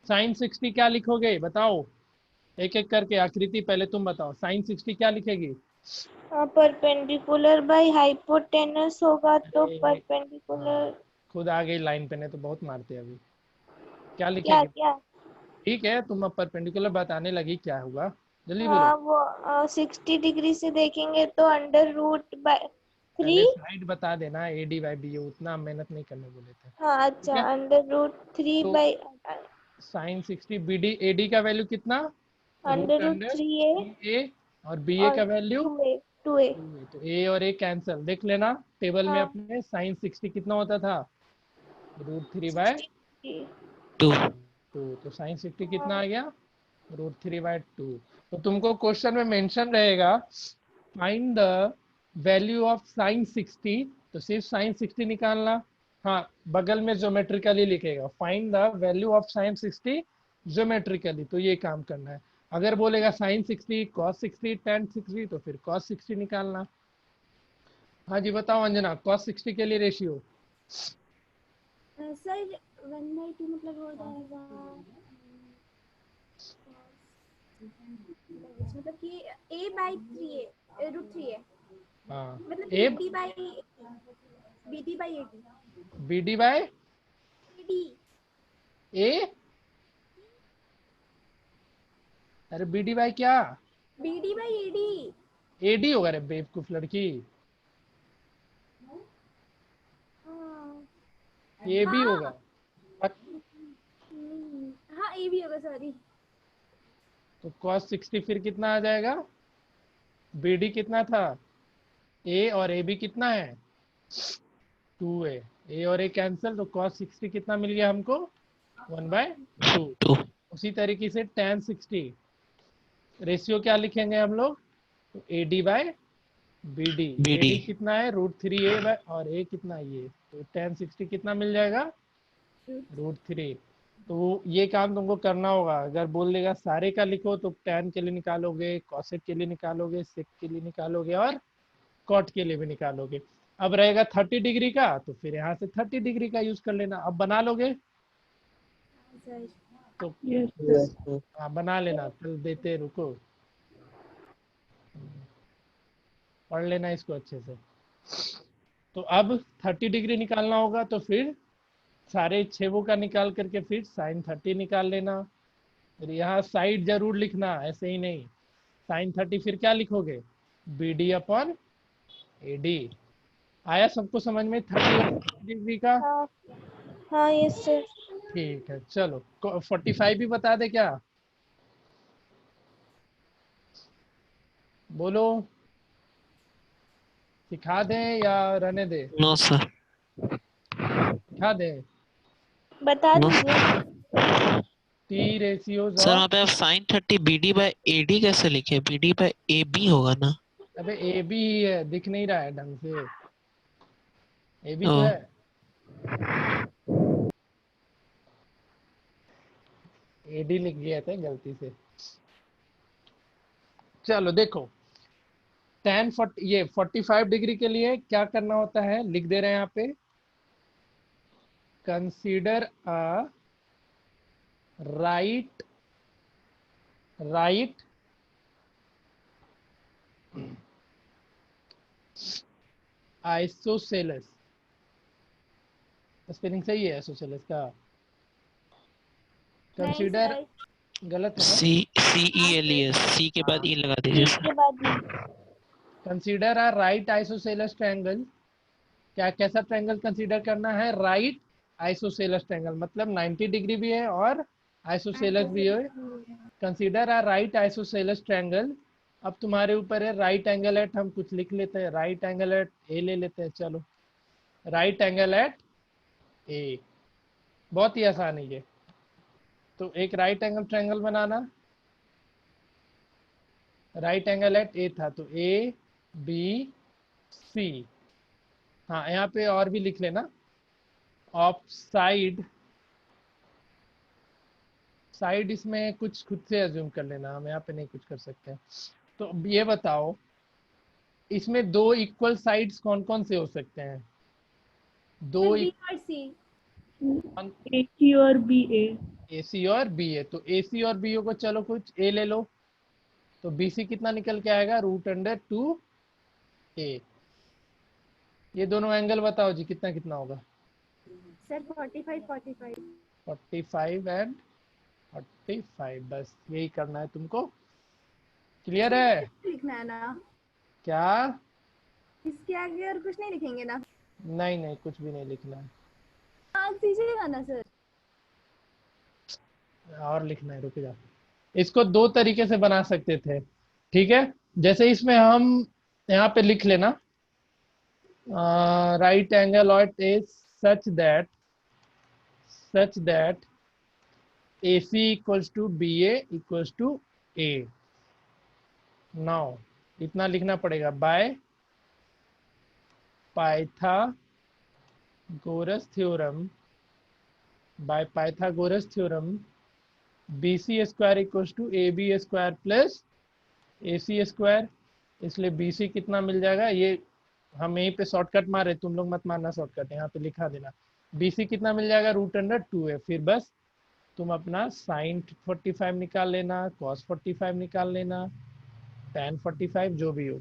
साइन 60 क्या लिखोगे बताओ, एक एक करके। आकृति पहले तुम बताओ, साइन 60 क्या लिखेगी? परपेंडिकुलर बाय हाइपोटेनस होगा तो परपेंडिकुलर। खुद आ गई लाइन पे, नहीं तो बहुत मारते अभी। क्या क्या लिखेगी? क्या? ठीक है, तुम अब परपेंडिकुलर बताने लगी, क्या हुआ जल्दी हाँ बोलो। वो 60 डिग्री से देखेंगे तो अंडर रूट बाय 3। पहले साइड बता देना, AD बाई BD, उतना मेहनत नहीं करने बोले थे। हाँ अच्छा, अंडर रूट 3 तो बाय साइन 60 BD AD का वैल्यू कितना? अंडर रूट 3A और BA का वैल्यू 2A। तो A और A कैंसल। देख लेना टेबल में हाँ। अपने, साइन 60 कितना होता था? Root 3 by 2. 2। तो साइन 60 कितना आ गया? Root 3 by 2। तो तुमको क्वेश्चन में मेंशन रहेगा find the value of sine 60, तो सिर्फ साइन 60 निकालना। हाँ, बगल में ज्योमेट्रिकली लिखेगा, find the value of sine 60 geometrically, तो ये काम करना है। अगर बोलेगा साइन 60, कॉस 60, टेन 60, तो फिर कॉस 60 निकालना। हाँ जी बताओ अंजना, cos 60 के लिए रेशियो। सर 1/2 मतलब हो जाएगा, मतलब कि a/3 है, √3 है, हाँ, मतलब A BD by 80 B D by AD A, अरे बी डी बाय क्या, BD by AD। A D होगा रे बेवकूफ लड़की, हाँ ए भी होगा। हाँ A भी होगा, सॉरी। तो cos 60 फिर कितना आ जाएगा, बी डी कितना था, ए और ए बी कितना है 2a, ए और ए कैंसिल, तो cos 60 कितना मिल गया हमको 1/2। उसी तरीके से tan 60 रेशियो क्या लिखेंगे हम लोग, तो A D by B D, A D कितना है √3a और ए कितना है ये, तो tan 60 कितना मिल जाएगा √3। तो ये काम तुमको करना होगा। अगर बोल देगा सारे का लिखो तो tan के लिए निकालोगे, cosec के लिए निकालोगे, sec के लिए निकालोगे और cot के लिए भी निकालोगे। अब रहेगा 30 डिग्री का, तो फिर यहाँ से 30 डिग्री का यूज कर लेना। अब बना लोगे तो हाँ बना लेना, चल देते रुको, पढ़ लेना इसको अच्छे से। तो अब 30 डिग्री निकालना होगा, तो फिर सारे छेवों का निकाल करके फिर साइन 30 निकाल लेना। फिर यहाँ साइड जरूर लिखना, ऐसे ही नहीं, साइन 30 फिर क्या लिखोगे B D upon A D. आया सबको समझ में 30 डिग्री का? हाँ यस सर। ठीक है, चलो 45 भी बता दे क्या, बोलो, सिखा दें या रहने दे? No sir. सिखा दें, बता दीजिए। टी रेशियोज सर वहाँ ऑफ, पे आप साइन 30 BD बाय AD कैसे लिखे, BD बाय AB होगा ना? अबे ए बी ही है, दिख नहीं रहा है ढंग से, ए बी तो ओ। है। ए डी लिख लिया था गलती से। चलो देखो tan 40, ये 45 डिग्री के लिए क्या करना होता है, लिख दे रहे हैं यहाँ पे, consider a right isosceles, spelling सही है आइसोसेलेस का, कंसीडर गलत है ना, CELES, C के बाद E लगा दीजिए सर। के बाद में consider a right isosceles triangle. क्या कैसा ट्रायंगल कंसीडर करना है, राइट आइसोसेलेस ट्रायंगल, मतलब 90 डिग्री भी है और आइसोसेलेस भी है। Consider a right isosceles triangle. अब तुम्हारे ऊपर है, राइट एंगल एट, हम कुछ लिख लेते हैं, राइट एंगल एट ए ले लेते हैं। चलो राइट एंगल एट ए, बहुत ही आसान है ये। तो एक right angle triangle banana, right angle at ए था, तो ए बी सी, हाँ यहाँ पे और भी लिख लेना, ऑफ साइड, साइड इसमें कुछ खुद से अज्यूम कर लेना, हम यहाँ पे नहीं कुछ कर सकते हैं। तो अब ये बताओ इसमें दो इक्वल साइड्स कौन कौन से हो सकते हैं, दो B और C। AC और BA। ए सी और बी ए, तो ए सी और बी ए को चलो कुछ ए ले लो, तो बी सी कितना निकल के आएगा √2a। ये दोनों एंगल बताओ जी कितना कितना होगा, सर 45 45 एंड 45, बस यही करना है तुमको, क्लियर है? लिखना है ना, क्या? इसके आगे और कुछ नहीं लिखेंगे ना? नहीं नहीं कुछ भी नहीं लिखना है, आप दीजिएगा ना सर। और लिखना है, रुक जा। इसको दो तरीके से बना सकते थे, ठीक है, जैसे इसमें हम यहाँ पे लिख लेना, right angle at A such that AC equals to BA equals to A। Now इतना लिखना पड़ेगा, by Pythagoras theorem, by Pythagoras theorem, BC square equals to AB square plus AC square। इसलिए BC कितना मिल जाएगा, ये हम यहीं पे शॉर्टकट मारे, तुम लोग मत मारना शॉर्टकट, यहाँ पे लिखा देना। BC कितना मिल जाएगा, √2 है। फिर बस तुम अपना sin 45 निकाल लेना, cos 45 निकाल लेना, tan 45 जो भी हो।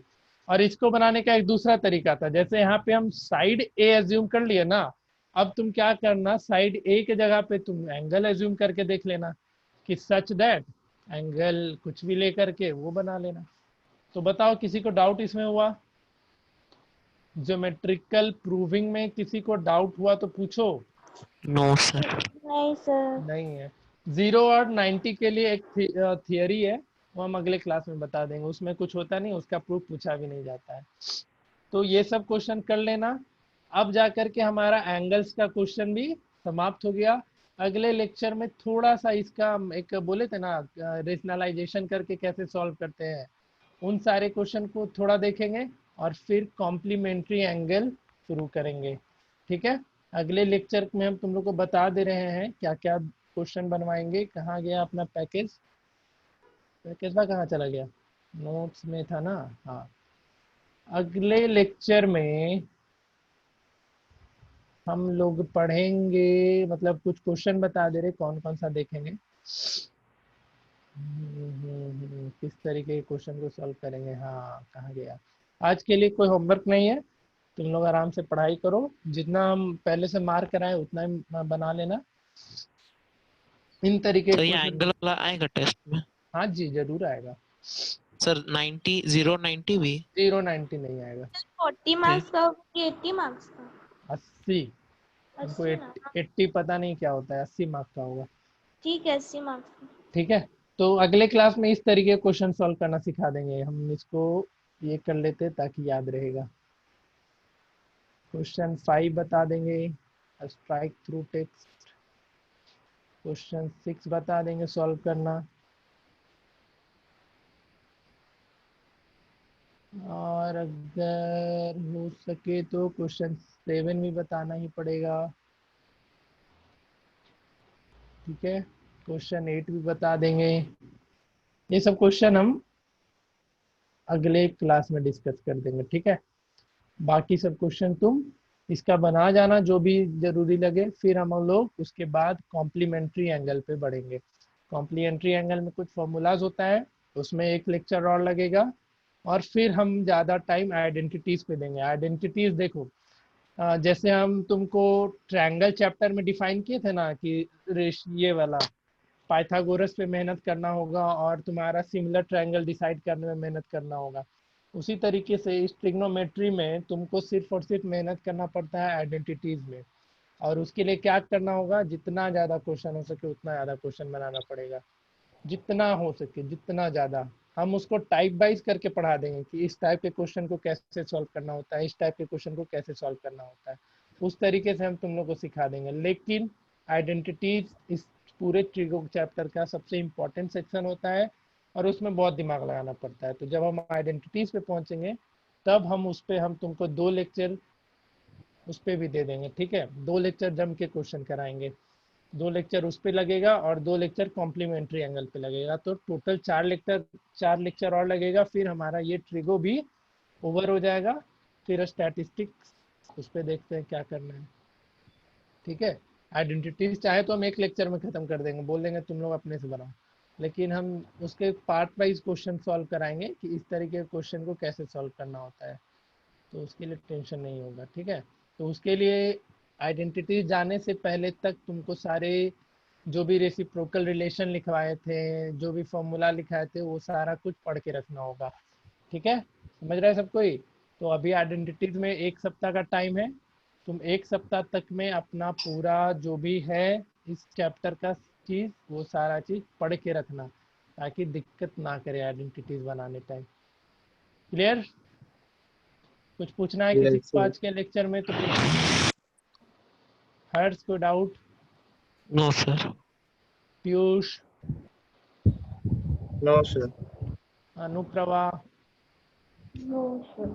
और इसको बनाने का एक दूसरा तरीका था, जैसे यहाँ पे हम साइड ए एज्यूम कर लिए ना, अब तुम क्या करना, साइड ए के जगह पे तुम एंगल एज्यूम करके देख लेना कि सच दैट एंगल कुछ भी लेकर के वो बना लेना। तो बताओ किसी को डाउट इसमें हुआ? ज्योमेट्रिकल प्रूविंग में किसी को डाउट हुआ तो पूछो। No sir. नहीं सर। नहीं है। 0 और 90 के लिए एक थियरी है, वो हम अगले क्लास में बता देंगे, उसमें कुछ होता नहीं, उसका प्रूफ पूछा भी नहीं जाता है। तो ये सब क्वेश्चन कर लेना। अब जाकर के हमारा एंगल्स का क्वेश्चन भी समाप्त हो गया। अगले लेक्चर में थोड़ा सा इसका एक बोले थे ना रेशनलाइजेशन करके कैसे सॉल्व करते हैं, उन सारे क्वेश्चन को थोड़ा देखेंगे और फिर कॉम्प्लीमेंट्री एंगल शुरू करेंगे। ठीक है, अगले लेक्चर में हम तुम लोग को बता दे रहे हैं क्या क्या क्वेश्चन बनवाएंगे। कहाँ गया अपना पैकेज में कहाँ चला गया, नोट्स में था ना। हाँ, अगले लेक्चर में हम लोग पढ़ेंगे, मतलब कुछ क्वेश्चन बता दे रहे कौन कौन सा देखेंगे, किस तरीके के क्वेश्चन को सॉल्व करेंगे। हाँ, कहाँ गया। आज के लिए कोई होमवर्क नहीं है, तुम लोग आराम से पढ़ाई करो, जितना हम पहले से मार्क कराए उतना ही बना लेना। इन तरीके तो ये के एंगल वाला आएगा टेस्ट में? हाँ जी, जरूर आएगा सर 90 090 भी? 090 नहीं आएगा। 40 मार्क्स का होगा कि 80 मार्क्स का? 80। हमको 80 पता नहीं क्या होता है, 80 मार्क्स का होगा। ठीक है, 80 मार्क्स का। ठीक है, तो अगले क्लास में इस तरीके क्वेश्चन सॉल्व करना सिखा देंगे हम। इसको ये कर लेते ताकि याद रहेगा। क्वेश्चन 5 बता देंगे, स्ट्राइक थ्रू टेक्स्ट। क्वेश्चन 6 बता देंगे सॉल्व करना, और अगर हो सके तो क्वेश्चन 7 भी बताना ही पड़ेगा। ठीक है, क्वेश्चन 8 भी बता देंगे। ये सब क्वेश्चन हम अगले क्लास में डिस्कस कर देंगे। ठीक है, बाकी सब क्वेश्चन तुम इसका बना जाना जो भी जरूरी लगे, फिर हम लोग उसके बाद कॉम्प्लीमेंट्री एंगल पे बढ़ेंगे। कॉम्प्लीमेंट्री एंगल में कुछ फॉर्मूलाज होता है, उसमें एक लेक्चर और लगेगा, और फिर हम ज़्यादा टाइम आइडेंटिटीज पे देंगे। आइडेंटिटीज देखो, जैसे हम तुमको ट्रायंगल चैप्टर में डिफाइन किए थे ना कि ये वाला पाइथागोरस पे मेहनत करना होगा और तुम्हारा सिमिलर ट्रायंगल डिसाइड करने में मेहनत करना होगा, उसी तरीके से इस ट्रिग्नोमेट्री में तुमको सिर्फ और सिर्फ मेहनत करना पड़ता है आइडेंटिटीज में। और उसके लिए क्या करना होगा, जितना ज़्यादा क्वेश्चन हो सके उतना ज़्यादा क्वेश्चन बनाना पड़ेगा, जितना हो सके जितना ज़्यादा। हम उसको टाइप वाइज करके पढ़ा देंगे कि इस टाइप के क्वेश्चन को कैसे सॉल्व करना होता है, इस टाइप के क्वेश्चन को कैसे सॉल्व करना होता है, उस तरीके से हम तुम लोग को सिखा देंगे। लेकिन आइडेंटिटीज इस पूरे ट्रिगो चैप्टर का सबसे इम्पोर्टेंट सेक्शन होता है और उसमें बहुत दिमाग लगाना पड़ता है। तो जब हम आइडेंटिटीज पे पहुंचेंगे तब हम उस पर हम तुमको 2 लेक्चर उस पर भी दे देंगे। ठीक है, 2 लेक्चर जम के क्वेश्चन कराएंगे, 2 लेक्चर उस पर लगेगा और 2 लेक्चर कॉम्प्लीमेंट्री एंगल पे लगेगा। तो टोटल 4 लेक्चर और लगेगा, फिर हमारा ये ट्रिगो भी ओवर हो जाएगा। फिर स्टैटिस्टिक्स उस पर देखते हैं क्या करना है। ठीक है, आइडेंटिटीज चाहे तो हम एक लेक्चर में ख़त्म कर देंगे, बोल देंगे तुम लोग अपने से बनाओ, लेकिन हम उसके पार्ट वाइज क्वेश्चन सॉल्व कराएंगे कि इस तरीके के क्वेश्चन को कैसे सॉल्व करना होता है, तो उसके लिए टेंशन नहीं होगा। ठीक है, तो उसके लिए आइडेंटिटी जाने से पहले तक तुमको सारे जो भी रेसिप्रोकल रिलेशन लिखवाए थे, जो भी फॉर्मूला लिखाए थे, वो सारा कुछ पढ़ के रखना होगा। ठीक है, समझ रहा है सब कोई? तो अभी आइडेंटिटीज में 1 सप्ताह का टाइम है, तुम 1 सप्ताह तक में अपना पूरा जो भी है इस चैप्टर का चीज़ वो सारा चीज़ पढ़ के रखना ताकि दिक्कत ना करे आइडेंटिटीज बनाने टाइम। क्लियर? कुछ पूछना है किसी को आज के लेक्चर में तो हर्ष को doubt? No sir. Piyush? No sir. Anuprabha? No sir.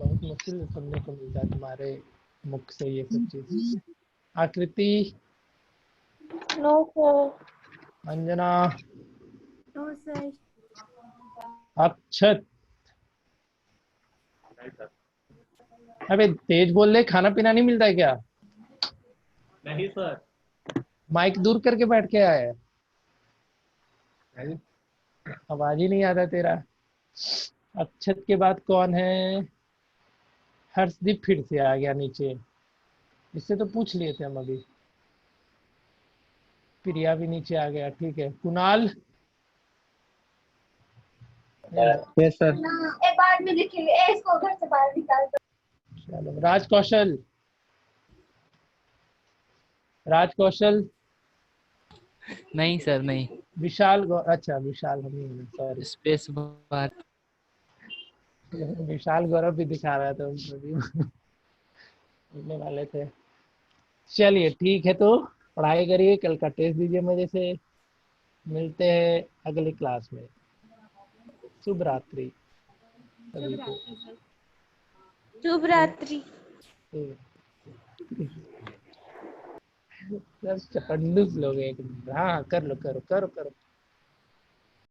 बहुत मुश्किल से सुनने को मिलता है तुम्हारे मुख से ये सब चीज। Aakriti, no sir. Anjana, no sir. Akshat. अबे तेज बोल ले, खाना पीना नहीं मिलता है क्या? नहीं सर। माइक दूर करके बैठ के आया है, आवाज ही नहीं आता तेरा। अक्षत के बाद कौन है? हर्षदीप फिर से आ गया नीचे, इससे तो पूछ लिए थे हम अभी। प्रिया भी नीचे आ गया, ठीक है। Kunal, yes sir. एक बार में लिखेंगे, इसको घर से बाहर निकाल दो। चलो। राज कौशल, राज कौशल। नहीं सर नहीं। विशाल अच्छा विशाल हम ही, सॉरी। Space bar. विशाल गौरव भी दिखा रहा था उनको भी मिलने वाले थे। चलिए ठीक है, तो पढ़ाई करिए, कल का टेस्ट दीजिए मजे से। मिलते हैं अगली क्लास में। शुभ रात्रि सभी को। शुभ रात्रि। सब चपंडूस लोग एक। हाँ कर लो, करो करो करो।